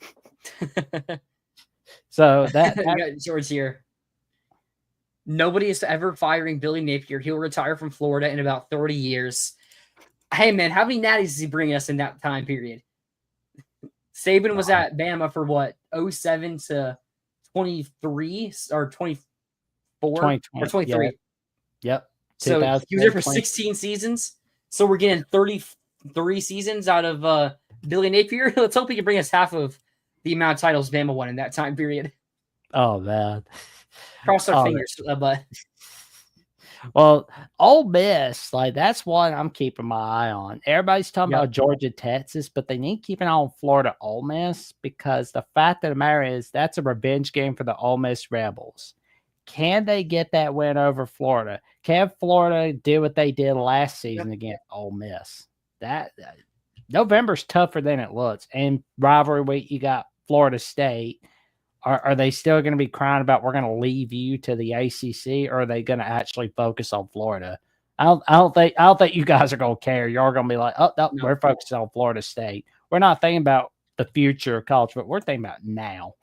So that You got George here. Nobody is ever firing Billy Napier. He'll retire from Florida in about 30 years. Hey, man, how many natties does he bring us in that time period? Saban was at Bama for what, 07 to 23 or 24 or 23? Yeah. Yep. So he was there for 16 seasons. So we're getting 33 seasons out of Billy Napier. Let's hope he can bring us half of the amount of titles Bama won in that time period. Oh, man. Cross our fingers, but well, Ole Miss, like that's one I'm keeping my eye on. Everybody's talking about Georgia, Texas, but they need to keep an eye on Florida, Ole Miss, because the fact of the matter is that's a revenge game for the Ole Miss Rebels. Can they get that win over Florida? Can Florida do what they did last season against Ole Miss? That November's tougher than it looks. And rivalry week, you got Florida State. Are they still going to be crying about we're going to leave you to the ACC, or are they going to actually focus on Florida? I don't think you guys are going to care. You're going to be like, oh, no, we're focusing on Florida State. We're not thinking about the future of college, but we're thinking about now.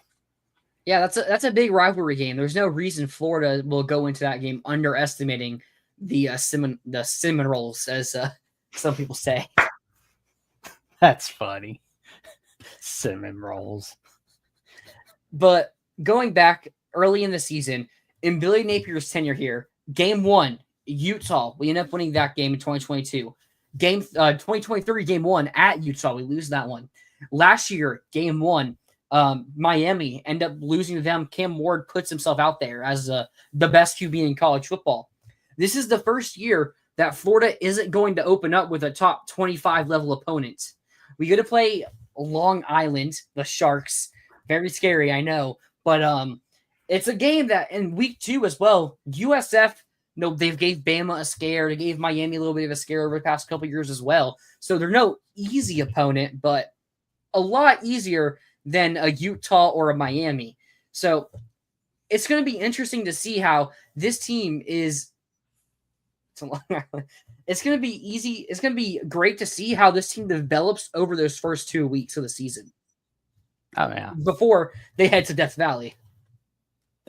Yeah, that's a big rivalry game. There's no reason Florida will go into that game underestimating the Seminoles, as some people say. That's funny. Seminoles. But going back early in the season, in Billy Napier's tenure here, game 1, Utah, we end up winning that game in 2022. 2023, game 1 at Utah, we lose that one. Last year, game 1, Miami end up losing to them. Cam Ward puts himself out there as the best QB in college football. This is the first year that Florida isn't going to open up with a top 25 level opponent. We got to play Long Island, the Sharks. Very scary, I know. But it's a game that in week 2 as well, USF, they've gave Bama a scare. They gave Miami a little bit of a scare over the past couple years as well. So they're no easy opponent, but a lot easier than a Utah or a Miami. So it's going to be interesting to see how this team is. It's going to be easy. It's going to be great to see how this team develops over those first 2 weeks of the season. Oh, yeah. Before they head to Death Valley.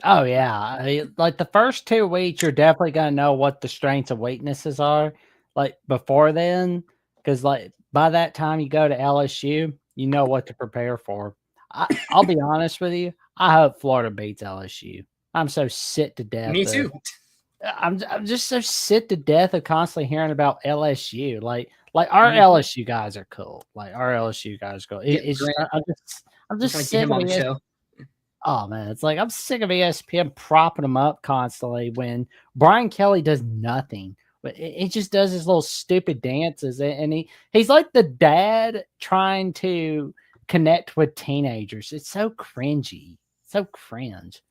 Oh, yeah. Like the first 2 weeks, you're definitely going to know what the strengths and weaknesses are. Like before then, because like by that time you go to LSU, you know what to prepare for. I'll be honest with you. I hope Florida beats LSU. I'm so sick to death. Me too. I'm just so sick to death of constantly hearing about LSU. Like our LSU guys are cool. Like our LSU guys are cool. It's just, I'm just sick of it. Oh man, it's like I'm sick of ESPN propping them up constantly when Brian Kelly does nothing. But he just does his little stupid dances, and he's like the dad trying to connect with teenagers. It's so cringy, so cringe.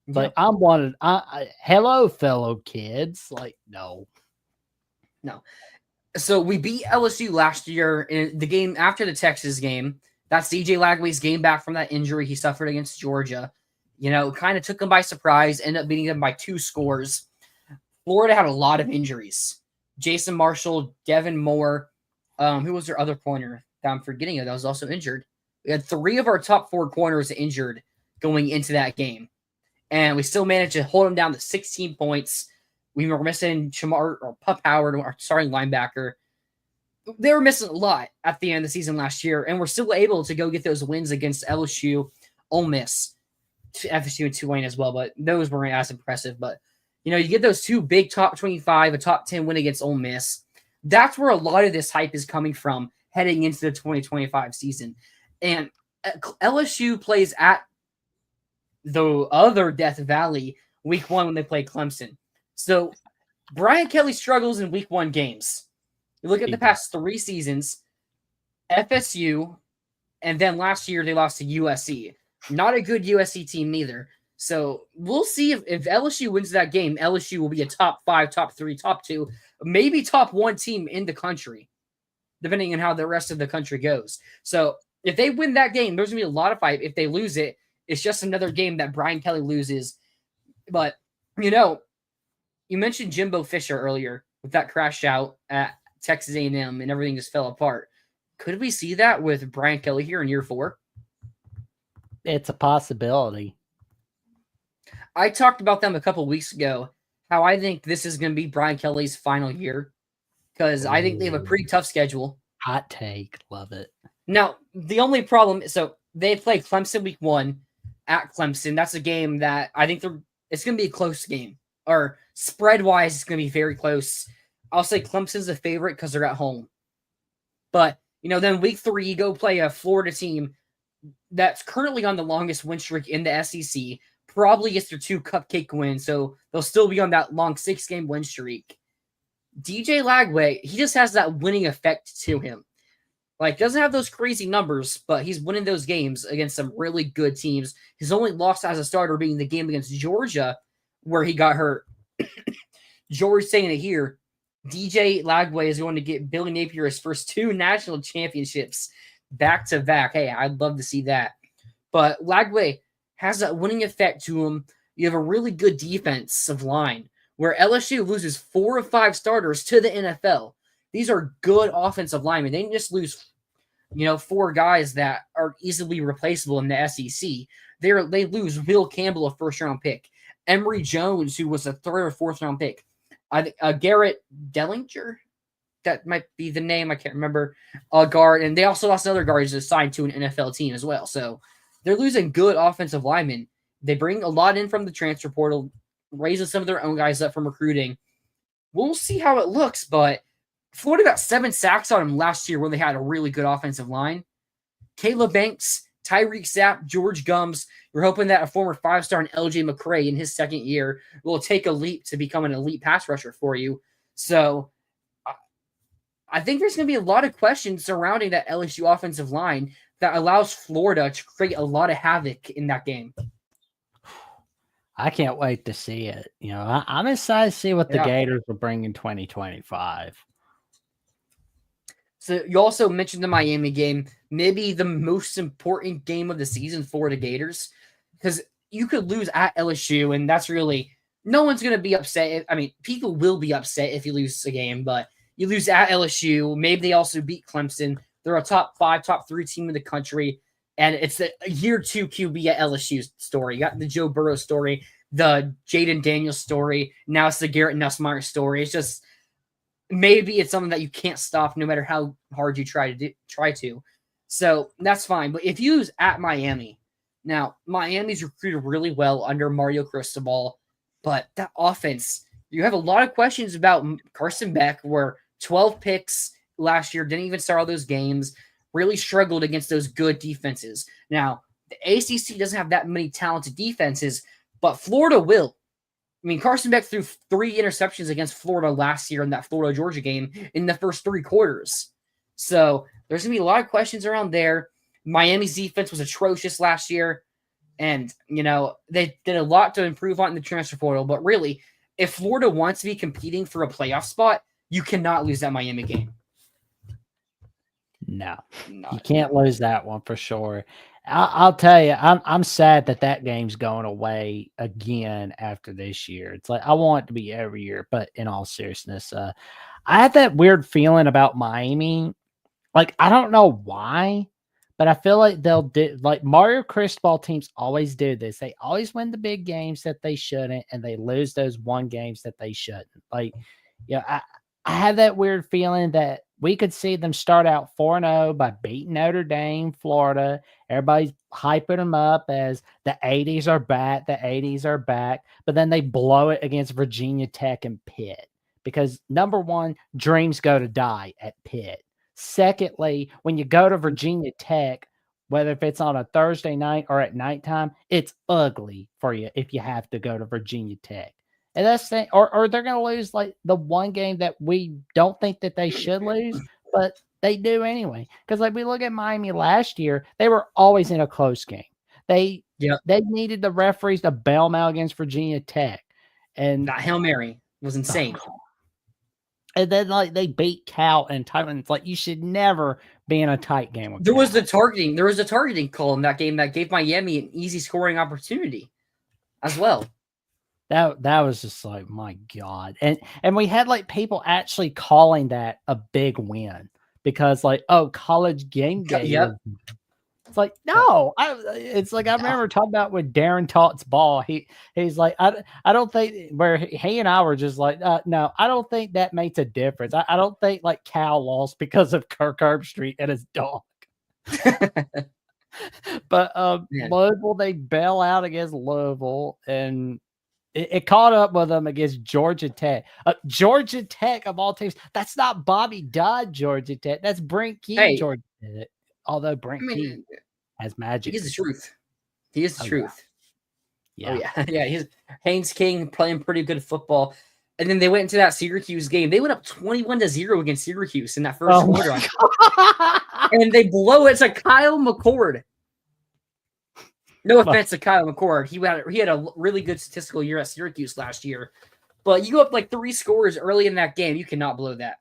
But I'm one of hello, fellow kids. Like no. So we beat LSU last year in the game after the Texas game. That's DJ Lagway's game back from that injury he suffered against Georgia. Kind of took them by surprise, ended up beating them by 2 scores. Florida had a lot of injuries. Jason Marshall, Devin Moore. Who was their other corner that I'm forgetting of that was also injured? We had 3 of our top 4 corners injured going into that game. And we still managed to hold them down to 16 points. We were missing Shamar or Pup Howard, our starting linebacker. They were missing a lot at the end of the season last year, and we're still able to go get those wins against LSU, Ole Miss, FSU, and Tulane as well, but those weren't as impressive. But, you get those 2 big top 25, a top 10 win against Ole Miss. That's where a lot of this hype is coming from heading into the 2025 season. And LSU plays at the other Death Valley week 1 when they play Clemson. So Brian Kelly struggles in week 1 games. You look at the past 3 seasons, FSU, and then last year they lost to USC. Not a good USC team neither. So we'll see if LSU wins that game, LSU will be a top 5, top 3, top 2, maybe top 1 team in the country, depending on how the rest of the country goes. So if they win that game, there's going to be a lot of fight. If they lose it, it's just another game that Brian Kelly loses. But, you mentioned Jimbo Fisher earlier with that crash out at Texas A&M and everything just fell apart. Could we see that with Brian Kelly here in year 4? It's a possibility. I talked about them a couple weeks ago, how I think this is going to be Brian Kelly's final year because I think they have a pretty tough schedule. Hot take. Love it. Now, the only problem, so they play Clemson week 1 at Clemson. That's a game that I think it's going to be a close game. Or spread-wise, it's going to be very close. I'll say Clemson's a favorite because they're at home. But, then week 3, you go play a Florida team that's currently on the longest win streak in the SEC. Probably gets their 2 cupcake wins, so they'll still be on that long 6-game win streak. DJ Lagway, he just has that winning effect to him. Like, doesn't have those crazy numbers, but he's winning those games against some really good teams. His only loss as a starter being the game against Georgia, where he got hurt. George saying it here. DJ Lagway is going to get Billy Napier his first 2 national championships back-to-back. Hey, I'd love to see that. But Lagway has that winning effect to him. You have a really good defensive line where LSU loses 4 of 5 starters to the NFL. These are good offensive linemen. They didn't just lose, 4 guys that are easily replaceable in the SEC. They lose Will Campbell, a first-round pick. Emory Jones, who was a 3rd or 4th round pick. Garrett Dellinger, that might be the name. I can't remember. Guard, and they also lost another guard who's assigned to an NFL team as well. So they're losing good offensive linemen. They bring a lot in from the transfer portal, raising some of their own guys up from recruiting. We'll see how it looks, but Florida got 7 sacks on them last year when they had a really good offensive line. Caleb Banks, Tyreek Sapp, George Gums. We're hoping that a former 5-star and LJ McCray in his 2nd year will take a leap to become an elite pass rusher for you. So I think there's going to be a lot of questions surrounding that LSU offensive line that allows Florida to create a lot of havoc in that game. I can't wait to see it. I'm excited to see what the Gators will bring in 2025. So you also mentioned the Miami game, maybe the most important game of the season for the Gators, because you could lose at LSU, and that's really no one's going to be upset. I mean, people will be upset if you lose a game, but you lose at LSU. Maybe they also beat Clemson. They're a top 5, top 3 team in the country, and it's the year 2 QB at LSU story. You got the Joe Burrow story, the Jaden Daniels story. Now it's the Garrett Nussmeier story. It's just maybe it's something that you can't stop no matter how hard you try to. So that's fine. But if you lose at Miami, now Miami's recruited really well under Mario Cristobal, but that offense, you have a lot of questions about Carson Beck, where 12 picks last year, didn't even start all those games, really struggled against those good defenses. Now, the ACC doesn't have that many talented defenses, but Florida will. I mean, Carson Beck threw 3 interceptions against Florida last year in that Florida-Georgia game in the first 3 quarters. So there's going to be a lot of questions around there. Miami's defense was atrocious last year, and, they did a lot to improve on in the transfer portal. But really, if Florida wants to be competing for a playoff spot, you cannot lose that Miami game. No, you can't lose that one for sure. I'll tell you, I'm sad that game's going away again after this year. It's like I want it to be every year, but in all seriousness, I had that weird feeling about Miami. Like, I don't know why, but I feel like they'll do, like Mario Cristobal teams always do this. They always win the big games that they shouldn't, and they lose those 1 games that they shouldn't. Like, I had that weird feeling that we could see them start out 4-0 by beating Notre Dame, Florida. Everybody's hyping them up as the 80s are back, but then they blow it against Virginia Tech and Pitt because, number one, dreams go to die at Pitt. Secondly, when you go to Virginia Tech, whether if it's on a Thursday night or at nighttime, it's ugly for you if you have to go to Virginia Tech. And that's the, or they're going to lose like the 1 game that we don't think that they should lose, but they do anyway. Because like we look at Miami last year, they were always in a close game. They needed the referees to bail them out against Virginia Tech, and that Hail Mary was insane. And then like they beat Cal and Titan. It's like you should never be in a tight game with There Cal. was a targeting call in that game that gave Miami an easy scoring opportunity as well. That was just like, my God. And we had like people actually calling that a big win because like, oh, college game day. Yep. It's like, no, it's like, I remember talking about with Darren Taught's ball. He's like, I don't think where he and I were just like, no, I don't think that makes a difference. I don't think like Cal lost because of Kirk Herbstreit and his dog. But Louisville, they bail out against Louisville, and it caught up with them against Georgia Tech. Georgia Tech of all teams. That's not Bobby Dodd, Georgia Tech. That's Brent Key, Georgia Tech. Although Brent Key has magic. He's the truth. He is the truth. Yeah. Oh, yeah. Yeah. He's Haynes King playing pretty good football. And then they went into that Syracuse game. They went up 21-0 against Syracuse in that first quarter. And they blow it to Kyle McCord. No offense to Kyle McCord. He had a really good statistical year at Syracuse last year. But you go up like 3 scores early in that game. You cannot blow that.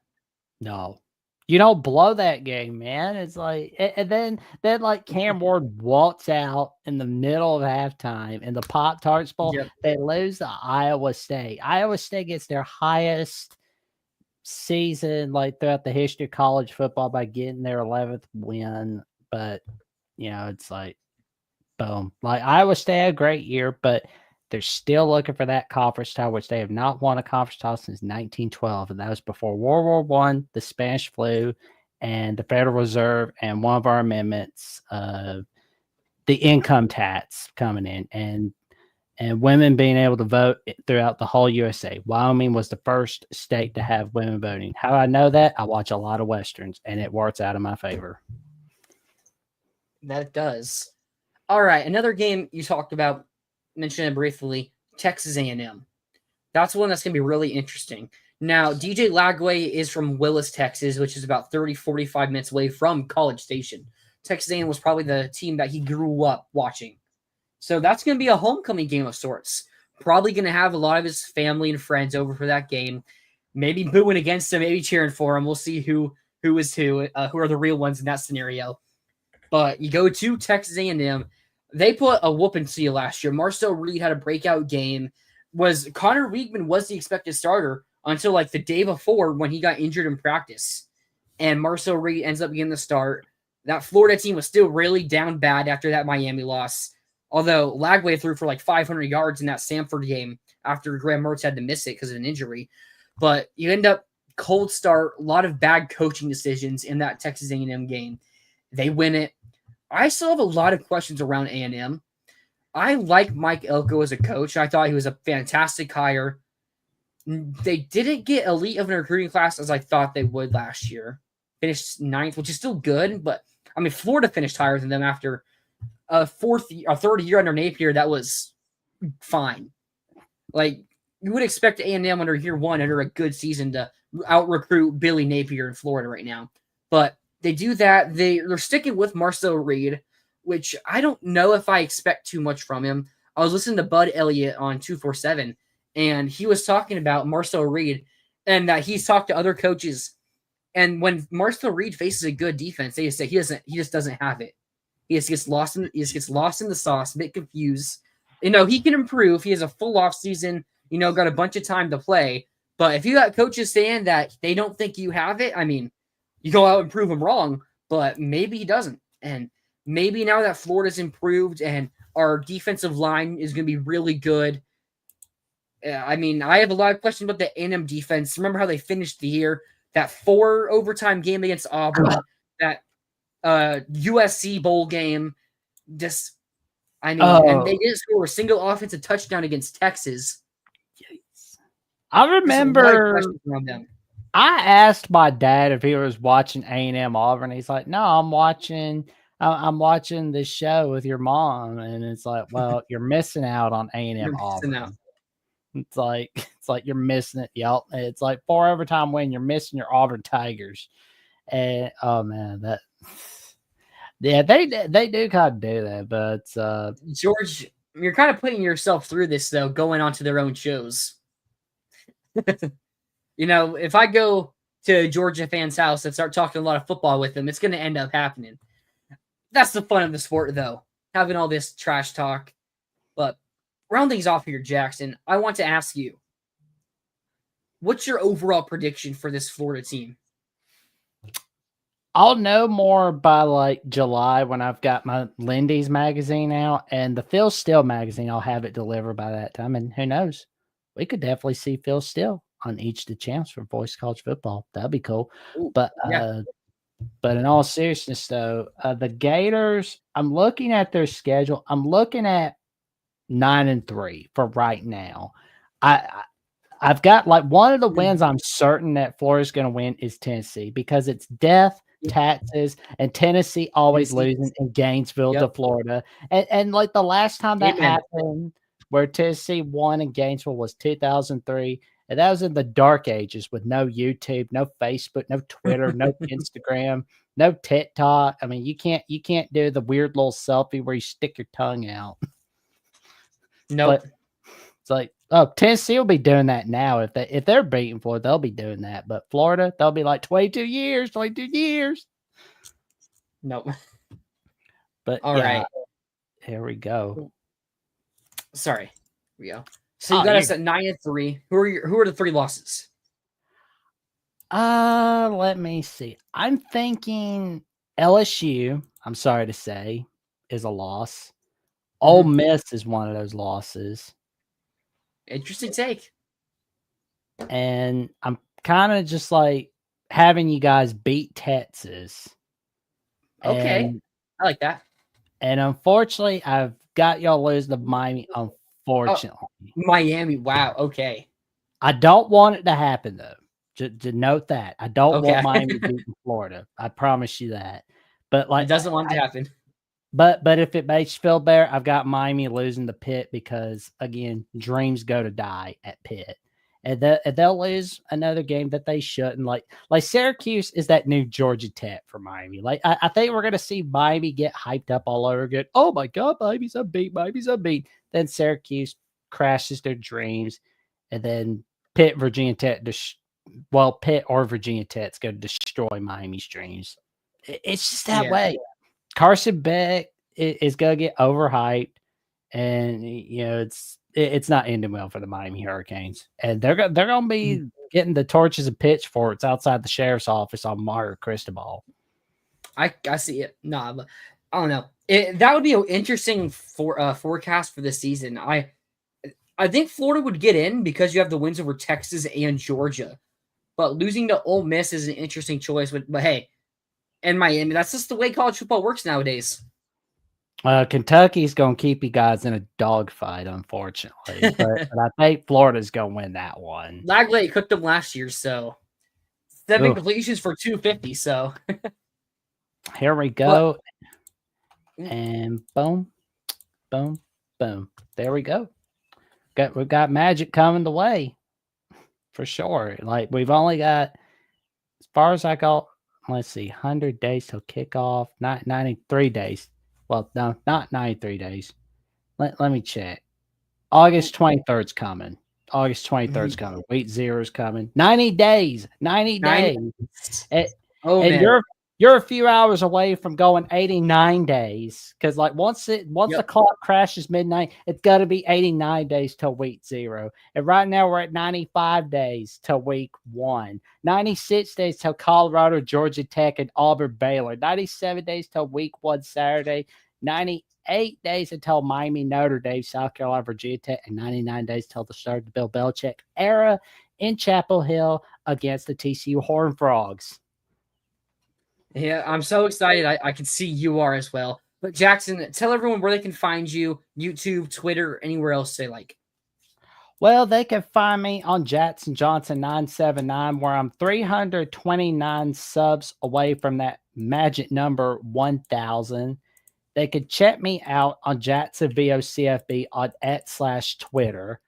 No. You don't blow that game, man. It's like, and then like Cam Ward walks out in the middle of halftime in the Pop-Tarts Bowl. Yep. They lose to Iowa State. Iowa State gets their highest season like throughout the history of college football by getting their 11th win. But, it's like, boom. Like Iowa State had a great year, but they're still looking for that conference title, which they have not won a conference title since 1912. And that was before World War I, the Spanish flu, and the Federal Reserve, and one of our amendments, the income tax coming in, and women being able to vote throughout the whole USA. Wyoming was the first state to have women voting. How I know that? I watch a lot of Westerns, and it works out in my favor. That does. All right, another game you talked about, mentioned it briefly, Texas A&M. That's one that's going to be really interesting. Now, DJ Lagway is from Willis, Texas, which is about 30, 45 minutes away from College Station. Texas A&M was probably the team that he grew up watching. So that's going to be a homecoming game of sorts. Probably going to have a lot of his family and friends over for that game. Maybe booing against him, maybe cheering for him. We'll see who is who are the real ones in that scenario. But you go to Texas A&M. They put a whooping to you last year. Marcel Reed had a breakout game. Connor Wiegman was the expected starter until like the day before when he got injured in practice. And Marcel Reed ends up getting the start. That Florida team was still really down bad after that Miami loss. Although Lagway threw for like 500 yards in that Samford game after Graham Mertz had to miss it because of an injury. But you end up cold start, a lot of bad coaching decisions in that Texas A&M game. They win it. I still have a lot of questions around A&M. I like Mike Elko as a coach. I thought he was a fantastic hire. They didn't get elite of an recruiting class as I thought they would last year. Finished 9th, which is still good, but I mean, Florida finished higher than them after a third year under Napier. That was fine. Like, you would expect A&M under year 1 under a good season to out-recruit Billy Napier in Florida right now. But they do that. They're sticking with Marcel Reed, which I don't know if I expect too much from him. I was listening to Bud Elliott on 247, and he was talking about Marcel Reed and that he's talked to other coaches. And when Marcel Reed faces a good defense, they just say he just doesn't have it. He just gets lost in the sauce, a bit confused. He can improve. He has a full off season, got a bunch of time to play. But if you got coaches saying that they don't think you have it, I mean, you go out and prove him wrong, but maybe he doesn't. And maybe now that Florida's improved and our defensive line is going to be really good. I mean, I have a lot of questions about the A&M defense. Remember how they finished the year? That 4 overtime game against Auburn, that USC bowl game. And they didn't score a single offensive touchdown against Texas. I remember I asked my dad if he was watching A&M Auburn. He's like, "No, I'm watching the show with your mom." And it's like, "Well, you're missing out on A&M Auburn." It's like you're missing it. Yep. It's like 4 overtime win. You're missing your Auburn Tigers. And oh man, they do kind of do that. But George, you're kind of putting yourself through this though, going onto their own shows. If I go to a Georgia fan's house and start talking a lot of football with them, it's going to end up happening. That's the fun of the sport, though, having all this trash talk. But round things off here, Jackson, I want to ask you, what's your overall prediction for this Florida team? I'll know more by like July when I've got my Lindy's magazine out, and the Phil Steele magazine. I'll have it delivered by that time, and who knows, we could definitely see Phil Steele on each of the channels for Voice College Football. That'd be cool. Ooh, But yeah. but in all seriousness, though, the Gators. I'm looking at their schedule. I'm looking at 9-3 for right now. I've got like one of the wins I'm certain that Florida's going to win is Tennessee because it's death, taxes, and Tennessee always losing in Gainesville to Florida. And like the last time that happened where Tennessee won in Gainesville was 2003. And that was in the dark ages with no YouTube, no Facebook, no Twitter, no Instagram, no TikTok. I mean, you can't do the weird little selfie where you stick your tongue out. Nope. But it's like, oh, Tennessee will be doing that now. If they're beating Florida, they'll be doing that. But Florida, they'll be like 22 years. Nope. But all right, here we go. Sorry, here we go. So you got us at 9-3. Who are the 3 losses? Let me see. I'm thinking LSU. I'm sorry to say, is a loss. Ole Miss is one of those losses. Interesting take. And I'm kind of just like having you guys beat Texas. Okay. And, I like that. And unfortunately, I've got y'all losing to Miami, unfortunately. Miami, wow, okay. I don't want it to happen, though. To note that. I don't want Miami beating Florida. I promise you that. But like, it doesn't want to happen. But if it makes you feel better, I've got Miami losing to Pitt because, again, dreams go to die at Pitt. And they'll lose another game that they shouldn't. Like Syracuse is that new Georgia Tech for Miami. Like I think we're gonna see Miami get hyped up all over again. Oh my God, Miami's unbeat. Then Syracuse crashes their dreams, and then Pitt or Virginia Tech's going to destroy Miami's dreams. It's just that way. Carson Beck is going to get overhyped, and it's not ending well for the Miami Hurricanes. And they're going to be getting the torches and pitchforks outside the sheriff's office on Mario Cristobal. I see it. No, but I don't know. That would be an interesting forecast for this season. I think Florida would get in because you have the wins over Texas and Georgia. But losing to Ole Miss is an interesting choice. But hey, and Miami, that's just the way college football works nowadays. Kentucky's going to keep you guys in a dogfight, unfortunately. but I think Florida's going to win that one. Lagley cooked them last year, so 7 completions for 250. So here we go. And boom, boom, boom. There we go. We've got magic coming the way for sure. Like we've only got, as far as I go, let's see, 100 days till kickoff, not 93 days. Well, no, not 93 days. Let me check. August 23rd's coming. Coming. Week 0's coming. 90 days. 90 days. And you're a few hours away from going 89 days. Because like once the clock crashes midnight, it's got to be 89 days till week 0. And right now we're at 95 days till week 1. 96 days till Colorado, Georgia Tech, and Auburn, Baylor. 97 days till week 1 Saturday. 98 days until Miami, Notre Dame, South Carolina, Virginia Tech, and 99 days till the start of the Bill Belichick era in Chapel Hill against the TCU Horned Frogs. Yeah, I'm so excited. I can see you are as well. But Jackson, tell everyone where they can find you, YouTube, Twitter, anywhere else they like. Well, they can find me on Jackson Johnson 979, where I'm 329 subs away from that magic number 1,000. They could check me out on Jackson VOCFB on @/Twitter.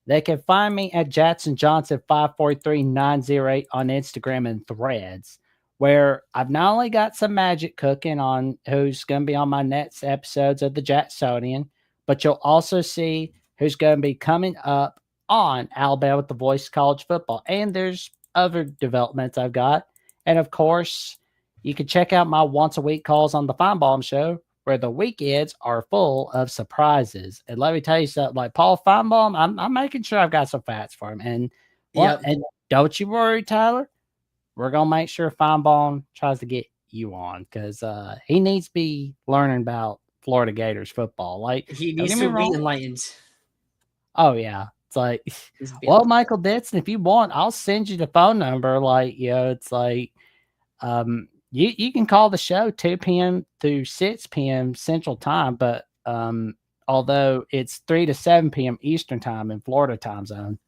They can find me at Jackson Johnson 543908 on Instagram and Threads, where I've not only got some magic cooking on who's going to be on my next episodes of the Jacksonian, but you'll also see who's going to be coming up on Alabama with the Voice of College Football. And there's other developments I've got. And of course, you can check out my once a week calls on the Feinbaum Show, where the weekends are full of surprises. And let me tell you something, like Paul Feinbaum, I'm making sure I've got some facts for him. And Yep. and don't you worry, Tyler. We're gonna make sure Feinbaum tries to get you on because he needs to be learning about Florida Gators football. Like, He don't needs get me to be wrong. enlightened. Oh yeah. It's like, Needs to be well, enlightened. Michael Ditson, if you want, I'll send you the phone number. Like, it's like you can call the show 2 p.m. through 6 p.m. Central Time, but although it's 3 to 7 p.m. Eastern Time in Florida time zone.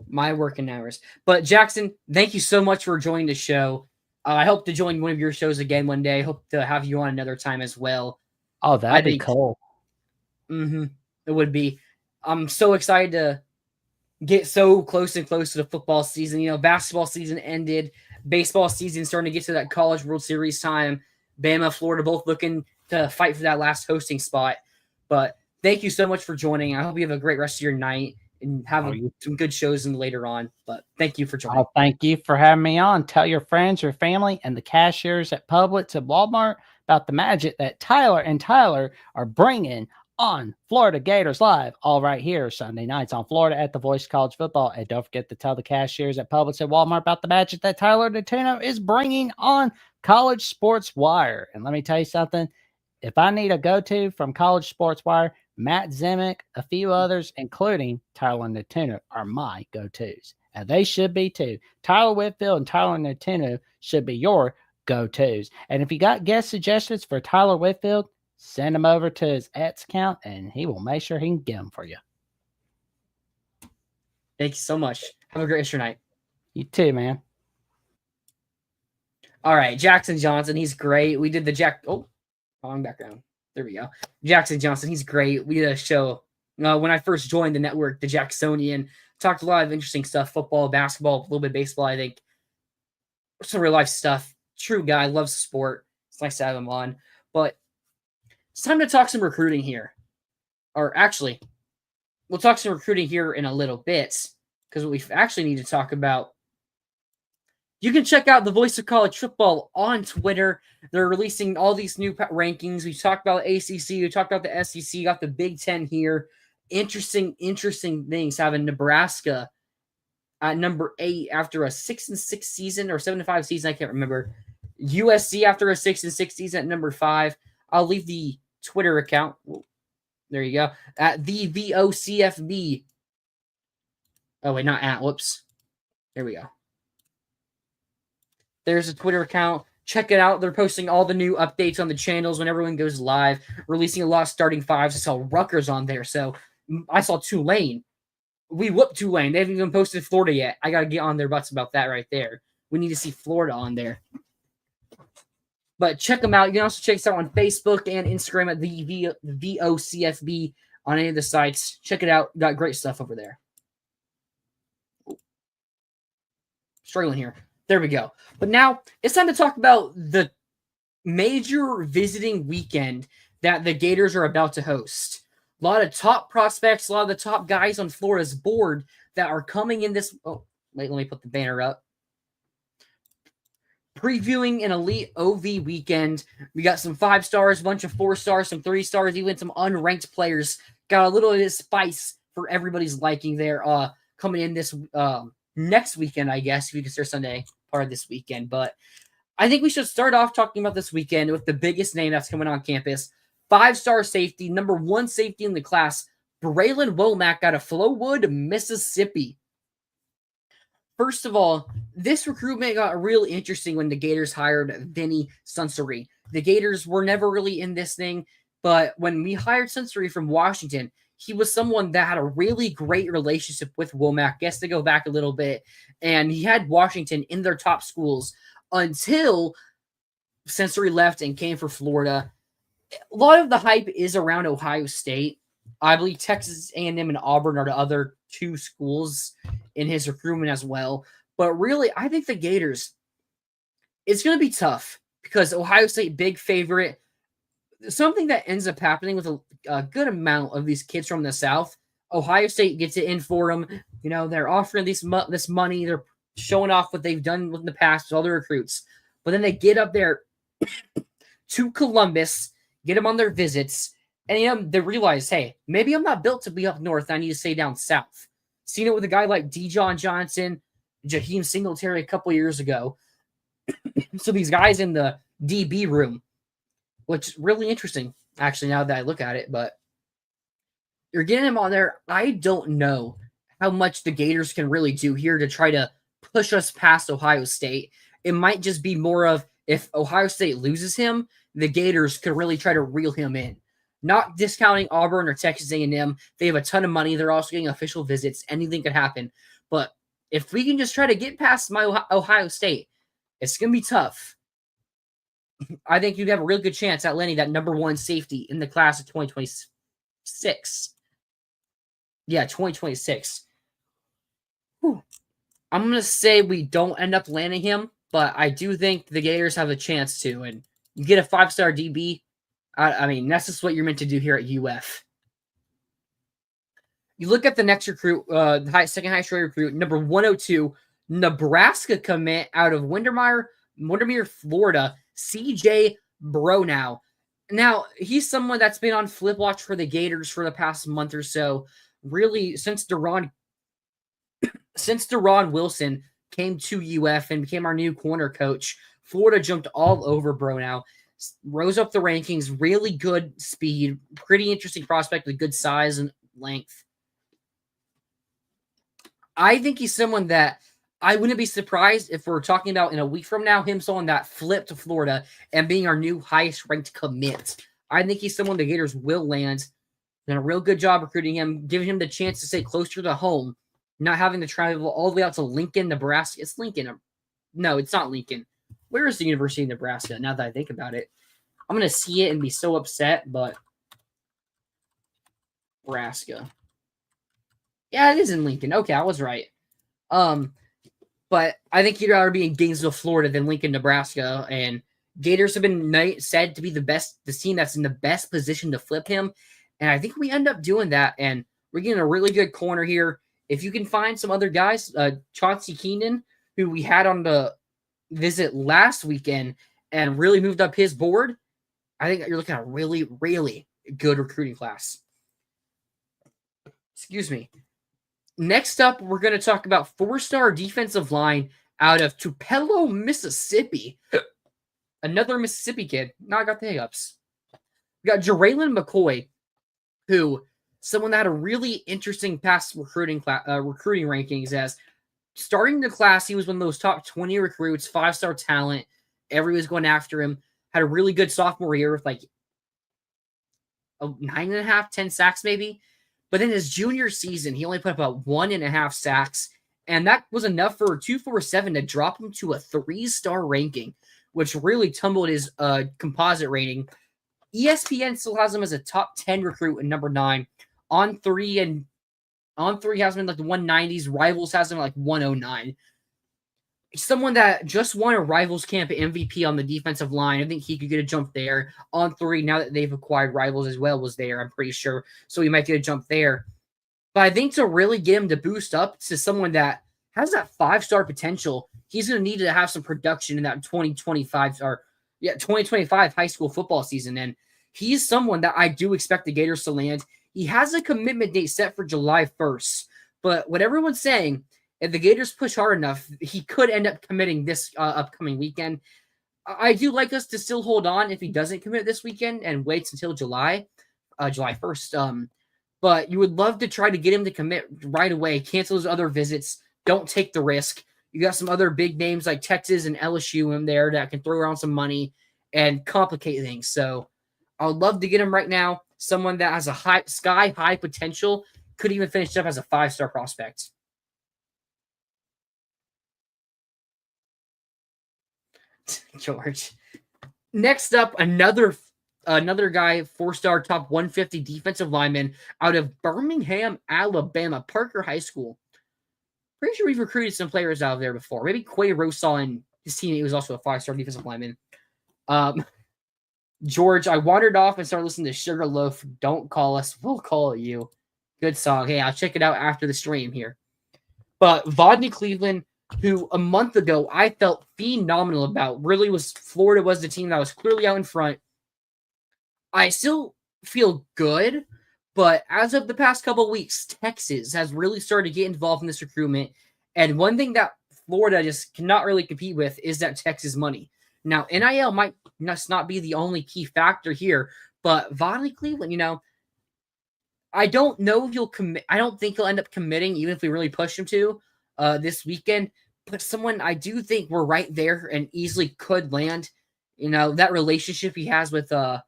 My working hours. But Jackson, thank you so much for joining the show. I hope to join one of your shows again one day. Hope to have you on another time as well. Oh, that'd be cool. It would be. I'm so excited to get so close and close to the football season. You know, basketball season ended. Baseball season starting to get to that College World Series time. Bama, Florida both looking to fight for that last hosting spot. But thank you so much for joining. I hope you have a great rest of your night and have some good shows later on. But thank you for joining. Oh, thank you for having me on. Tell your friends, your family, and the cashiers at Publix and Walmart about the magic that Tyler and Tyler are bringing on Florida Gators Live, all right here Sunday nights on Florida at the Voice of College Football. And don't forget to tell the cashiers at Publix and Walmart about the magic that Tyler Natino is bringing on College Sports Wire. And let me tell you something. If I need a go-to from College Sports Wire, Matt Zimick, a few others, including Tyler Natino, are my go-tos. And they should be too. Tyler Whitfield and Tyler Natino should be your go-tos. And if you got guest suggestions for Tyler Whitfield, send them over to his X account, and he will make sure he can get them for you. Thank you so much. Have a great rest of your night. You too, man. All right, Jackson Johnson, he's great. We did the wrong background. There we go. Jackson Johnson, he's great. We did a show when I first joined the network, the Jacksonian. Talked a lot of interesting stuff, football, basketball, a little bit of baseball, I think. Some real life stuff. True guy, loves sport. It's nice to have him on. But it's time to talk some recruiting here. Or actually, we'll talk some recruiting here in a little bit because what we actually need to talk about. You can check out the Voice of College Football on Twitter. They're releasing all these new rankings. We talked about ACC. We talked about the SEC. Got the Big Ten here. Interesting things. Having Nebraska at number 8 after a 6-6 season or 7-5 season. I can't remember. USC after a 6-6 season at number 5. I'll leave the Twitter account. There you go. At the VOCFB. Oh, wait, not at. Whoops. There we go. There's a Twitter account. Check it out. They're posting all the new updates on the channels when everyone goes live, releasing a lot of starting fives. I saw Rutgers on there, so I saw Tulane. We whooped Tulane. They haven't even posted Florida yet. I got to get on their butts about that right there. We need to see Florida on there. But check them out. You can also check us out on Facebook and Instagram at the VOCFB on any of the sites. Check it out. Got great stuff over there. Struggling here. There we go. But now it's time to talk about the major visiting weekend that the Gators are about to host. A lot of top prospects, a lot of the top guys on Florida's board that are coming in this. Oh, wait, let me put the banner up. Previewing an elite OV weekend. We got some 5 stars, a bunch of 4 stars, some 3 stars, even some unranked players. Got a little bit of spice for everybody's liking there. Coming in this next weekend, I guess, if you consider Sunday part of this weekend. But I think we should start off talking about this weekend with the biggest name that's coming on campus. 5-star safety, number 1 safety in the class, Braylon Womack out of Flowood, Mississippi. First of all, this recruitment got real interesting when the Gators hired Vinny Sunsery. The Gators were never really in this thing, but when we hired Sunsery from Washington, he was someone that had a really great relationship with Womack. Guess to go back a little bit, and he had Washington in their top schools until Sunsery left and came for Florida. A lot of the hype is around Ohio State. I believe Texas A&M and Auburn are the other 2 schools in his recruitment as well. But really, I think the Gators, it's going to be tough because Ohio State, big favorite. Something that ends up happening with a good amount of these kids from the South, Ohio State gets it in for them. You know, they're offering this money. They're showing off what they've done in the past with all the recruits. But then they get up there to Columbus, get them on their visits, and they realize, hey, maybe I'm not built to be up north. I need to stay down south. Seen it with a guy like Dijon Johnson, Jaheim Singletary a couple years ago. So these guys in the DB room, which is really interesting, actually, now that I look at it, but you're getting him on there. I don't know how much the Gators can really do here to try to push us past Ohio State. It might just be more of if Ohio State loses him, the Gators could really try to reel him in. Not discounting Auburn or Texas A&M. They have a ton of money. They're also getting official visits. Anything could happen. But if we can just try to get past my Ohio State, it's going to be tough. I think you'd have a real good chance at landing that number 1 safety in the class of 2026. Yeah, 2026. Whew. I'm going to say we don't end up landing him, but I do think the Gators have a chance to. And you get a 5-star DB. I mean, that's just what you're meant to do here at UF. You look at the next recruit, second highest rated recruit, number 102, Nebraska commit out of Windermere, Florida, CJ Bronow. Now, he's someone that's been on flip watch for the Gators for the past month or so. Really, since Deron Wilson came to UF and became our new corner coach, Florida jumped all over Bronow, rose up the rankings, really good speed, pretty interesting prospect with good size and length. I think he's someone that I wouldn't be surprised if we're talking about in a week from now, him someone that flipped to Florida and being our new highest ranked commit. I think he's someone the Gators will land. Done a real good job recruiting him, giving him the chance to stay closer to home, not having to travel all the way out to Lincoln, Nebraska. It's Lincoln. No, it's not Lincoln. Where is the University of Nebraska? Now that I think about it, I'm going to see it and be so upset, but Nebraska. Yeah, it is in Lincoln. Okay, I was right. But I think you'd rather be in Gainesville, Florida than Lincoln, Nebraska. And Gators have been said to be the team that's in the best position to flip him. And I think we end up doing that. And we're getting a really good corner here. If you can find some other guys, Chauncey Keenan, who we had on the visit last weekend and really moved up his board, I think you're looking at a really, really good recruiting class. Excuse me. Next up, we're going to talk about 4-star defensive line out of Tupelo, Mississippi. Another Mississippi kid. Now I got the hiccups. We got Jaraylin McCoy, who someone that had a really interesting past recruiting rankings as starting the class. He was one of those top 20 recruits, 5-star talent. Everybody was going after him. Had a really good sophomore year with like 9.5, 10 sacks maybe. But in his junior season, he only put about 1.5 sacks. And that was enough for 247 to drop him to a 3-star ranking, which really tumbled his composite rating. ESPN still has him as a top 10 recruit at number 9. On 3 has him in like the 190s. Rivals has him at like 109. Someone that just won a Rivals Camp MVP on the defensive line. I think he could get a jump there. On 3, now that they've acquired Rivals as well, was there, I'm pretty sure. So he might get a jump there. But I think to really get him to boost up to someone that has that 5-star potential, he's going to need to have some production in that 2025 high school football season. And he's someone that I do expect the Gators to land. He has a commitment date set for July 1st. But what everyone's saying, if the Gators push hard enough, he could end up committing this upcoming weekend. I do like us to still hold on if he doesn't commit this weekend and waits until July 1st. But you would love to try to get him to commit right away, cancel his other visits, don't take the risk. You got some other big names like Texas and LSU in there that can throw around some money and complicate things. So I would love to get him right now. Someone that has a sky-high potential, could even finish up as a 5-star prospect. George. Next up, another guy, 4-star, top 150 defensive lineman out of Birmingham, Alabama, Parker High School. Pretty sure we've recruited some players out of there before. Maybe Quay Rosal and his teammate was also a 5-star defensive lineman. George, I wandered off and started listening to Sugar Loaf. Don't call us. We'll call you. Good song. Hey, I'll check it out after the stream here. But Vodney Cleveland, who a month ago I felt phenomenal about. Really was Florida was the team that was clearly out in front. I still feel good, but as of the past couple of weeks, Texas has really started to get involved in this recruitment. And one thing that Florida just cannot really compete with is that Texas money. Now, NIL might not be the only key factor here, but Vonley Cleveland, I don't know if he'll commit. I don't think he'll end up committing, even if we really push him to this weekend. But someone I do think we're right there and easily could land. That relationship he has with why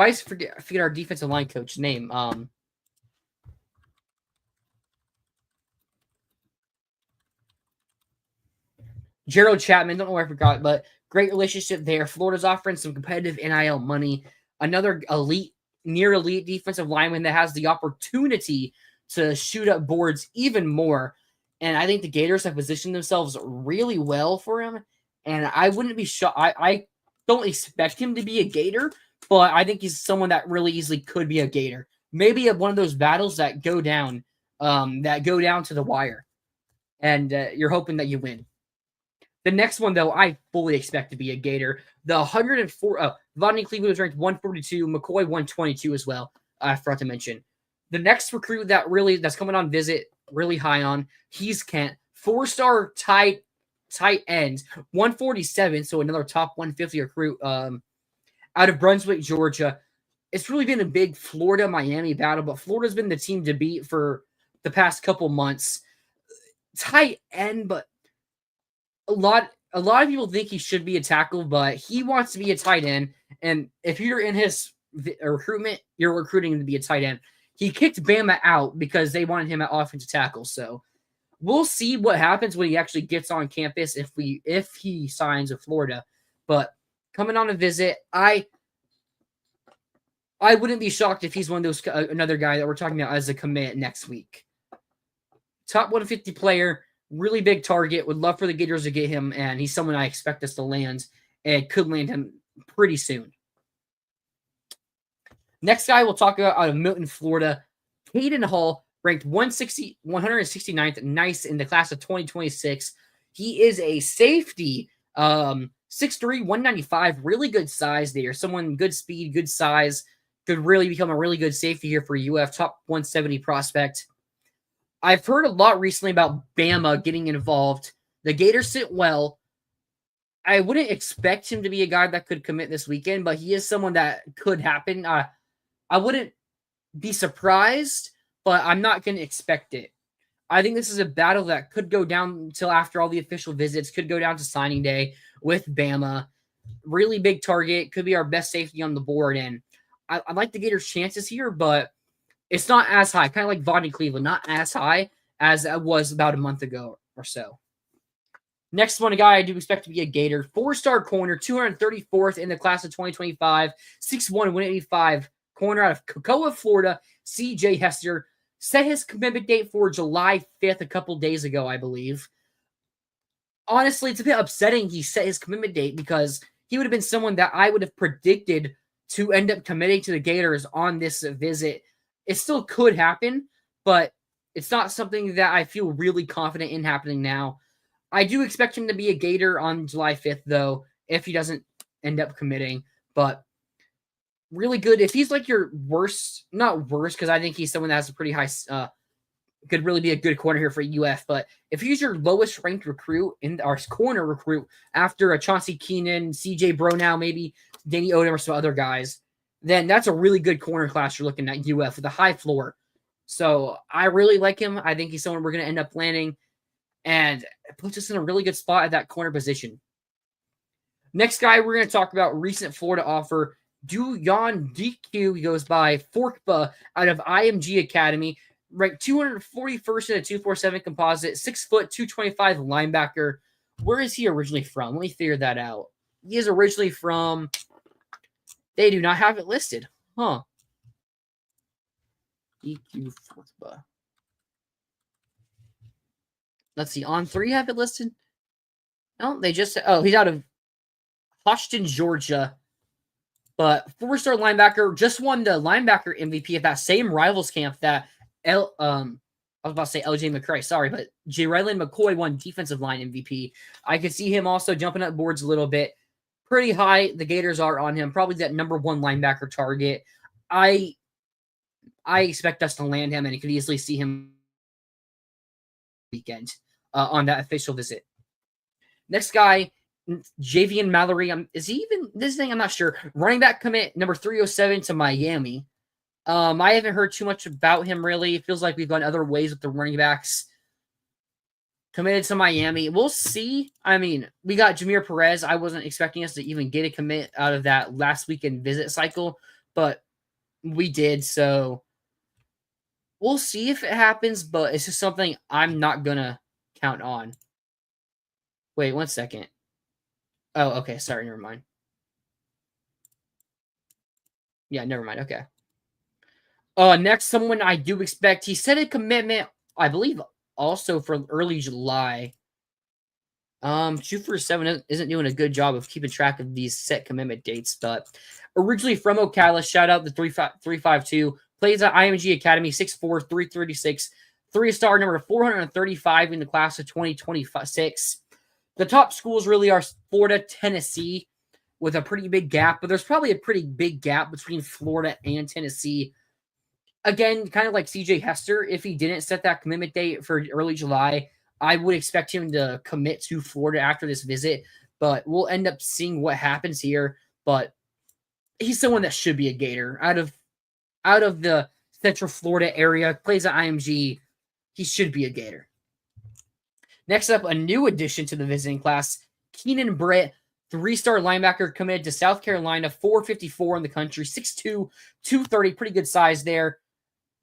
I forget our defensive line coach name. Gerald Chapman. Don't know where I forgot, but great relationship there. Florida's offering some competitive NIL money. Another near elite defensive lineman that has the opportunity to shoot up boards even more. And I think the Gators have positioned themselves really well for him. And I wouldn't be shocked. I don't expect him to be a Gator, but I think he's someone that really easily could be a Gator. Maybe one of those battles that go down to the wire. And you're hoping that you win. The next one, though, I fully expect to be a Gator. The 104, Vonnie Cleveland was ranked 142, McCoy 122 as well. I forgot to mention. The next recruit that's coming on visit, really high on, he's Kent. 4-star tight end, 147, so another top 150 recruit out of Brunswick, Georgia. It's really been a big Florida-Miami battle, but Florida's been the team to beat for the past couple months. Tight end, but a lot of people think he should be a tackle, but he wants to be a tight end. And if you're in his recruitment, you're recruiting him to be a tight end. He kicked Bama out because they wanted him at offensive tackle. So we'll see what happens when he actually gets on campus if he signs with Florida. But coming on a visit, I wouldn't be shocked if he's one of those another guy that we're talking about as a commit next week. Top 150 player. Really big target. Would love for the Gators to get him, and he's someone I expect us to land and could land him pretty soon. Next guy we'll talk about out of Milton, Florida. Caden Hall, ranked 169th, nice in the class of 2026. He is a safety, 6'3", 195, really good size there. Someone good speed, good size, could really become a really good safety here for UF, top 170 prospect. I've heard a lot recently about Bama getting involved. The Gators sit well. I wouldn't expect him to be a guy that could commit this weekend, but he is someone that could happen. I wouldn't be surprised, but I'm not going to expect it. I think this is a battle that could go down until after all the official visits, could go down to signing day with Bama. Really big target, could be our best safety on the board. And I like the Gators' chances here, but it's not as high, kind of like Vonnie Cleveland, not as high as it was about a month ago or so. Next one, a guy I do expect to be a Gator. 4-star corner, 234th in the class of 2025, 6'1", 185, corner out of Cocoa, Florida, C.J. Hester. Set his commitment date for July 5th a couple days ago, I believe. Honestly, it's a bit upsetting he set his commitment date because he would have been someone that I would have predicted to end up committing to the Gators on this visit. It still could happen, but it's not something that I feel really confident in happening now. I do expect him to be a Gator on July 5th, though, if he doesn't end up committing. But really good. If he's like your worst, not worst, because I think he's someone that has a pretty high, could really be a good corner here for UF. But if he's your lowest ranked recruit in our corner recruit after a Chauncey Keenan, CJ Bronow, maybe Danny Odom or some other guys, then that's a really good corner class you're looking at UF with a high floor. So I really like him. I think he's someone we're going to end up landing, and it puts us in a really good spot at that corner position. Next guy we're going to talk about, recent Florida offer, Duyon DQ. He goes by Forkba out of IMG Academy, ranked 241st in a 247 composite, 6 foot, 225 linebacker. Where is he originally from? Let me figure that out. He is originally from... They do not have it listed. Huh. EQ Forkba. Let's see. On3 have it listed? No, they just... Oh, he's out of Houston, Georgia. But 4-star linebacker, just won the linebacker MVP at that same Rivals camp that I was about to say LJ McCray, sorry, but Jalen McCoy won defensive line MVP. I could see him also jumping up boards a little bit. Pretty high, the Gators are on him. Probably that number 1 linebacker target. I expect us to land him, and you could easily see him weekend on that official visit. Next guy, Javian Mallory. Is he even this thing? I'm not sure. Running back commit number 307 to Miami. I haven't heard too much about him, really. It feels like we've gone other ways with the running backs. Committed to Miami. We'll see. I mean, we got Jameer Perez. I wasn't expecting us to even get a commit out of that last weekend visit cycle, but we did. So we'll see if it happens, but it's just something I'm not going to count on. Wait, 1 second. Oh, okay. Sorry, never mind. Yeah, never mind. Okay. Next, someone I do expect. He said a commitment, I believe, also for early July. 247 isn't doing a good job of keeping track of these set commitment dates, but originally from Ocala, shout out the 352, plays at IMG Academy, 6'4", 336, 3-star number 435 in the class of 2026. The top schools really are Florida, Tennessee, with a pretty big gap, but there's probably a pretty big gap between Florida and Tennessee. Again, kind of like CJ Hester, if he didn't set that commitment date for early July, I would expect him to commit to Florida after this visit, but we'll end up seeing what happens here. But he's someone that should be a Gator. Out of the Central Florida area, plays at IMG, he should be a Gator. Next up, a new addition to the visiting class, Keenan Britt, 3-star linebacker, committed to South Carolina, 454 in the country, 6'2", 230, pretty good size there.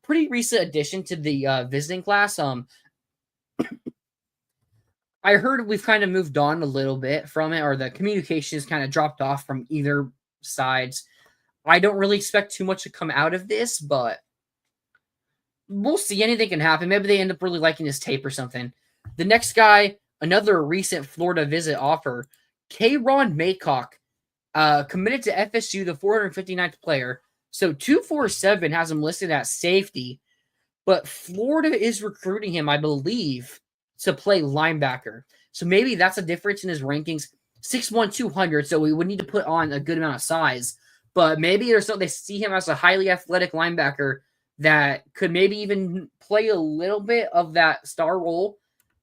Pretty recent addition to the visiting class. I heard we've kind of moved on a little bit from it, or the communication has kind of dropped off from either sides. I don't really expect too much to come out of this, but we'll see. Anything can happen. Maybe they end up really liking his tape or something. The next guy, another recent Florida visit offer, K-Ron Maycock, committed to FSU, the 459th player. So 247 has him listed at safety, but Florida is recruiting him, I believe, to play linebacker. So maybe that's a difference in his rankings. 6'1", 200, so we would need to put on a good amount of size. But maybe they see him as a highly athletic linebacker that could maybe even play a little bit of that star role.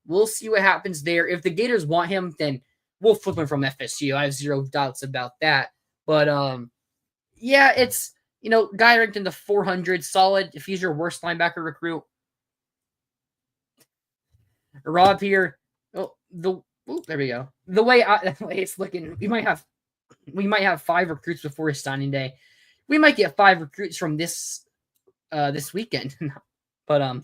We'll see what happens there. If the Gators want him, then we'll flip him from FSU. I have zero doubts about that. But, yeah, it's, guy ranked in the 400, solid. If he's your worst linebacker recruit. Rob here. There we go. The way it's looking, we might have 5 recruits before his signing day. We might get 5 recruits from this weekend. But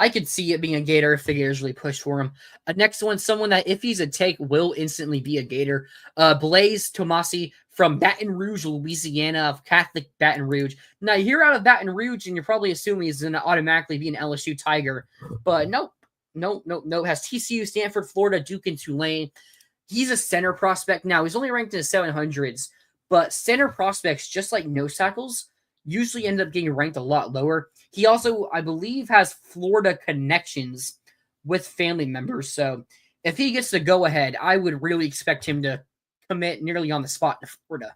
I could see it being a Gator if the Gators really push for him. Next one, someone that if he's a take will instantly be a Gator. Blaise Tomasi from Baton Rouge, Louisiana, of Catholic Baton Rouge. Now, you're out of Baton Rouge, and you're probably assuming he's going to automatically be an LSU Tiger. But nope. Has TCU, Stanford, Florida, Duke, and Tulane. He's a center prospect now. He's only ranked in the 700s, but center prospects, just like nose tackles, usually end up getting ranked a lot lower. He also, I believe, has Florida connections with family members. So if he gets the go-ahead, I would really expect him to commit nearly on the spot to Florida.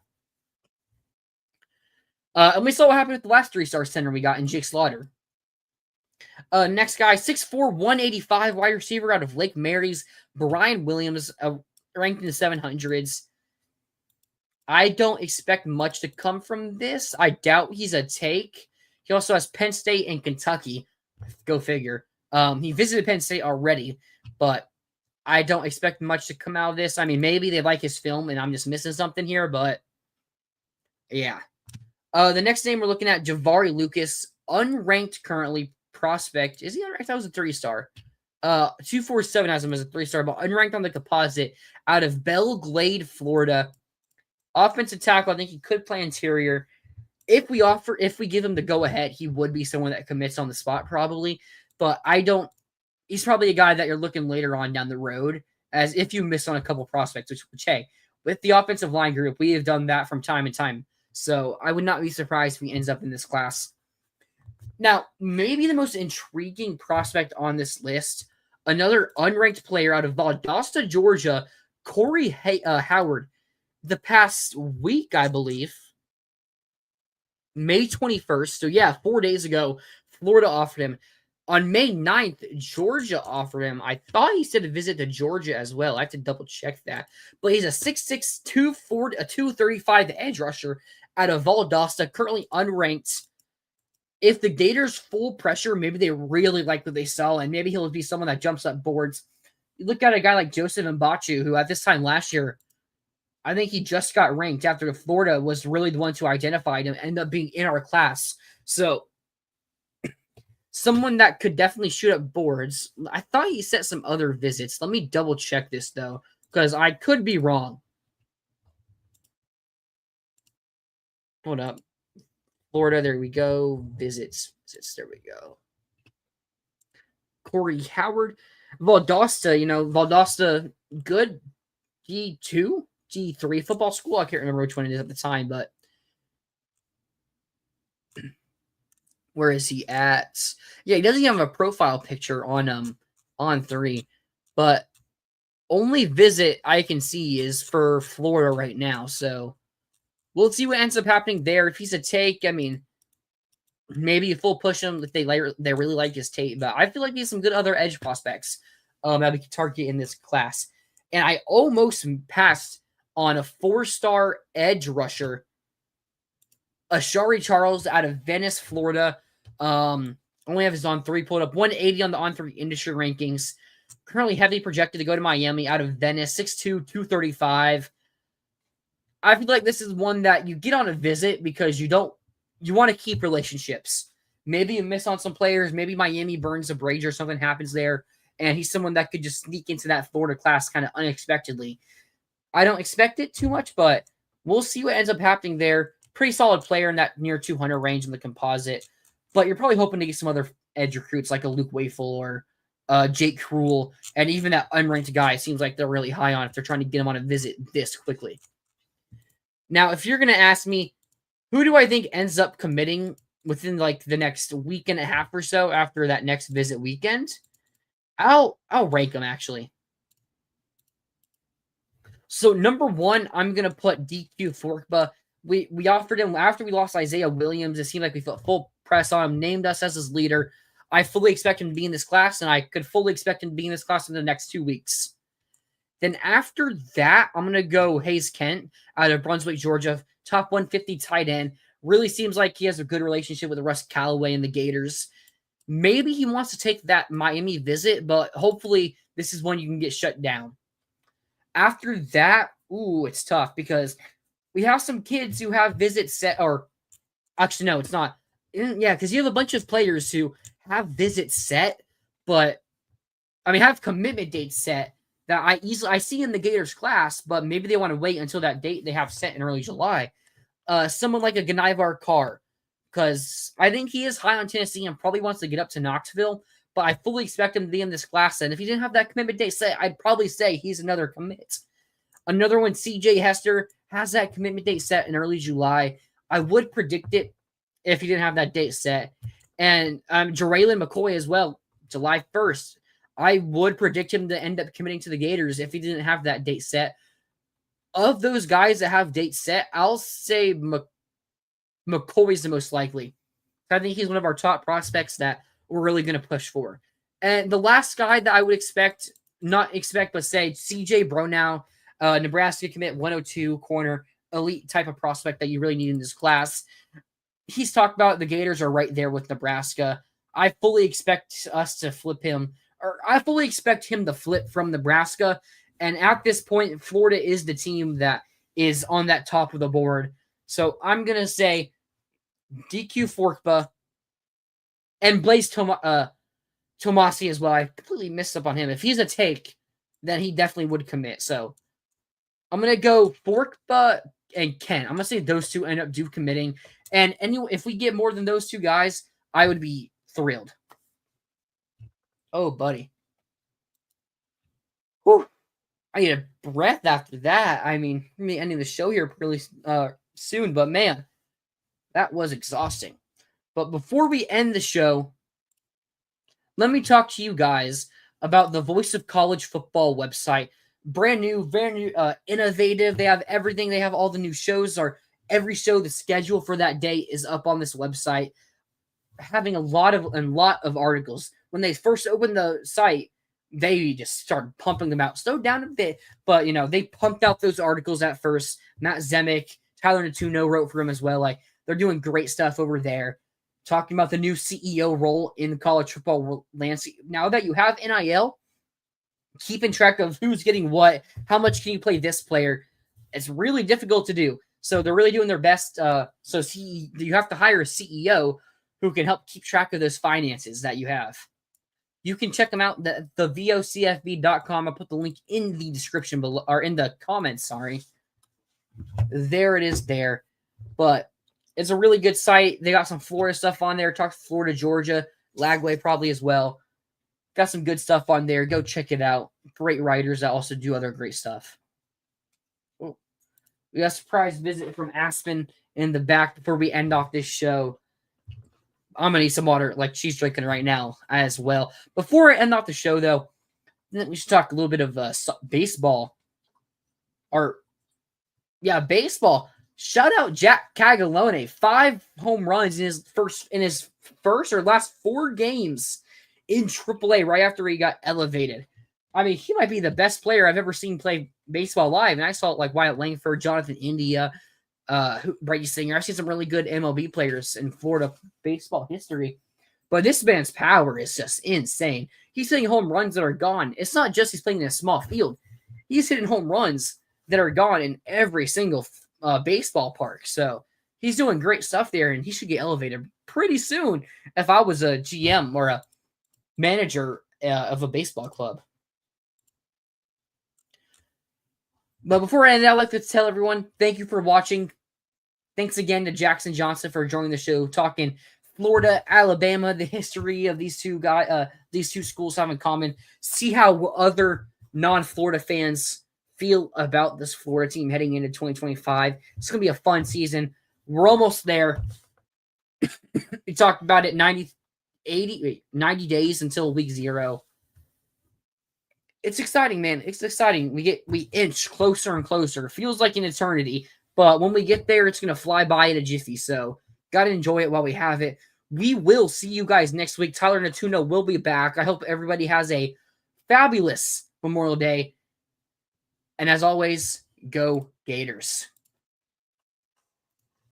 And we saw what happened with the last 3-star center we got in Jake Slaughter. Next guy, 6'4", 185, wide receiver out of Lake Mary's, Brian Williams, ranked in the 700s. I don't expect much to come from this. I doubt he's a take. He also has Penn State and Kentucky. Go figure. He visited Penn State already, but I don't expect much to come out of this. I mean, maybe they like his film and I'm just missing something here, but yeah. The next name we're looking at, Javari Lucas, unranked currently prospect. Is he unranked? That was a 3-star. 247 has him as a 3-star, but unranked on the composite out of Belle Glade, Florida. Offensive tackle, I think he could play interior. If we give him the go-ahead, he would be someone that commits on the spot probably, but he's probably a guy that you're looking later on down the road, as if you miss on a couple prospects, which hey, with the offensive line group, we have done that from time to time. So I would not be surprised if he ends up in this class. Now, maybe the most intriguing prospect on this list, another unranked player out of Valdosta, Georgia, Corey Howard. The past week, I believe, May 21st. So, yeah, 4 days ago, Florida offered him. On May 9th, Georgia offered him. I thought he said a visit to Georgia as well. I have to double check that. But he's a 6'6", 235 edge rusher out of Valdosta, currently unranked. If the Gators full pressure, maybe they really like what they saw, and maybe he'll be someone that jumps up boards. You look at a guy like Joseph Mbachu, who at this time last year, I think he just got ranked after Florida was really the ones who identified him, ended up being in our class. So someone that could definitely shoot up boards. I thought he set some other visits. Let me double check this, though, because I could be wrong. Hold up. Florida, there we go. Visits, there we go. Corey Howard. Valdosta, Valdosta, good G2, G3 football school. I can't remember which one it is at the time, but where is he at? Yeah, he doesn't have a profile picture on 3, but only visit I can see is for Florida right now. So we'll see what ends up happening there. If he's a take, I mean, maybe full push him if they really like his tape. But I feel like there's some good other edge prospects that we can target in this class. And I almost passed on a 4-star edge rusher, Ashari Charles out of Venice, Florida. Only have his on 3 pulled up, 180 on the on 3 industry rankings. Currently heavily projected to go to Miami out of Venice, 6'2", 235. I feel like this is one that you get on a visit because you want to keep relationships. Maybe you miss on some players. Maybe Miami burns a bridge or something happens there, and he's someone that could just sneak into that Florida class kind of unexpectedly. I don't expect it too much, but we'll see what ends up happening there. Pretty solid player in that near 200 range in the composite, but you're probably hoping to get some other edge recruits like a Luke Wafel or Jake Cruel, and even that unranked guy seems like they're really high on if they're trying to get him on a visit this quickly. Now, if you're going to ask me, who do I think ends up committing within like the next week and a half or so after that next visit weekend? I'll rank them actually. So number 1, I'm gonna put DQ Forkba. We offered him after we lost Isaiah Williams. It seemed like we felt full press on him, named us as his leader. I fully expect him to be in this class, and I could fully expect him to be in this class in the next 2 weeks. Then after that, I'm gonna go Hayes Kent out of Brunswick, Georgia, top 150 tight end. Really seems like he has a good relationship with Russ Callaway and the Gators. Maybe he wants to take that Miami visit, but hopefully this is one you can get shut down. After that, it's tough because we have some kids who have visits set, or actually, no, it's not. Yeah, because you have a bunch of players who have visits set, but have commitment dates set that I see in the Gators class, but maybe they want to wait until that date they have set in early July. Someone like a Ganivar Carr, because I think he is high on Tennessee and probably wants to get up to Knoxville, but I fully expect him to be in this class. And if he didn't have that commitment date set, I'd probably say he's another commit. Another one, CJ Hester, has that commitment date set in early July. I would predict it if he didn't have that date set. And Jeraylin McCoy as well, July 1st. I would predict him to end up committing to the Gators if he didn't have that date set. Of those guys that have dates set, I'll say McCoy's the most likely. I think he's one of our top prospects that we're really going to push for. And the last guy that I would say CJ Bronow, Nebraska commit 102 corner, elite type of prospect that you really need in this class. He's talked about the Gators are right there with Nebraska. I fully expect us to flip him, or I fully expect him to flip from Nebraska. And at this point, Florida is the team that is on that top of the board. So I'm going to say DQ Forkba and Blaze Tomasi as well. I completely missed up on him. If he's a take, then he definitely would commit. So I'm going to go Forkba and Kent. I'm going to say those two end up committing. And anyway, if we get more than those two guys, I would be thrilled. Oh, buddy. Whew. I need a breath after that. I mean, we're ending the show here really soon, but man, that was exhausting. But before we end the show, let me talk to you guys about the Voice of College Football website. Brand new, very new, innovative. They have everything. They have all the new shows. Every show, the schedule for that day is up on this website. Having a lot of articles. When they first opened the site, they just started pumping them out. Slowed down a bit, but they pumped out those articles at first. Matt Zemek, Tyler Natuno wrote for them as well. Like, they're doing great stuff over there. Talking about the new CEO role in the college football landscape. Now that you have NIL, keeping track of who's getting what, how much can you play this player, it's really difficult to do. So they're really doing their best. You have to hire a CEO who can help keep track of those finances that you have. You can check them out, the vocfb.com. I'll put the link in the description below, or in the comments, sorry. There it is there. But it's a really good site. They got some Florida stuff on there. Talk Florida, Georgia, Lagway probably as well. Got some good stuff on there. Go check it out. Great writers that also do other great stuff. Oh, we got a surprise visit from Aspen in the back before we end off this show. I'm going to need some water like she's drinking right now as well. Before I end off the show, though, we should talk a little bit of baseball. Baseball. Shout out Jack Cagalone. 5 home runs in his first or last 4 games in AAA right after he got elevated. I mean, he might be the best player I've ever seen play baseball live. And I saw like Wyatt Langford, Jonathan India, Brady Singer. I've seen some really good MLB players in Florida baseball history. But this man's power is just insane. He's hitting home runs that are gone. It's not just he's playing in a small field. He's hitting home runs that are gone in every single baseball park. So he's doing great stuff there, and he should get elevated pretty soon if I was a GM or a manager of a baseball club. But before I end, I'd like to tell everyone, thank you for watching. Thanks again to Jackson Johnson for joining the show, talking Florida, Alabama, the history of these two schools have in common. See how other non-Florida fans feel about this Florida team heading into 2025. It's going to be a fun season. We're almost there. We talked about it 90 days until week 0. It's exciting, man. It's exciting. We inch closer and closer. It feels like an eternity, but when we get there, it's going to fly by in a jiffy. So got to enjoy it while we have it. We will see you guys next week. Tyler Natuno will be back. I hope everybody has a fabulous Memorial Day. And as always, go Gators.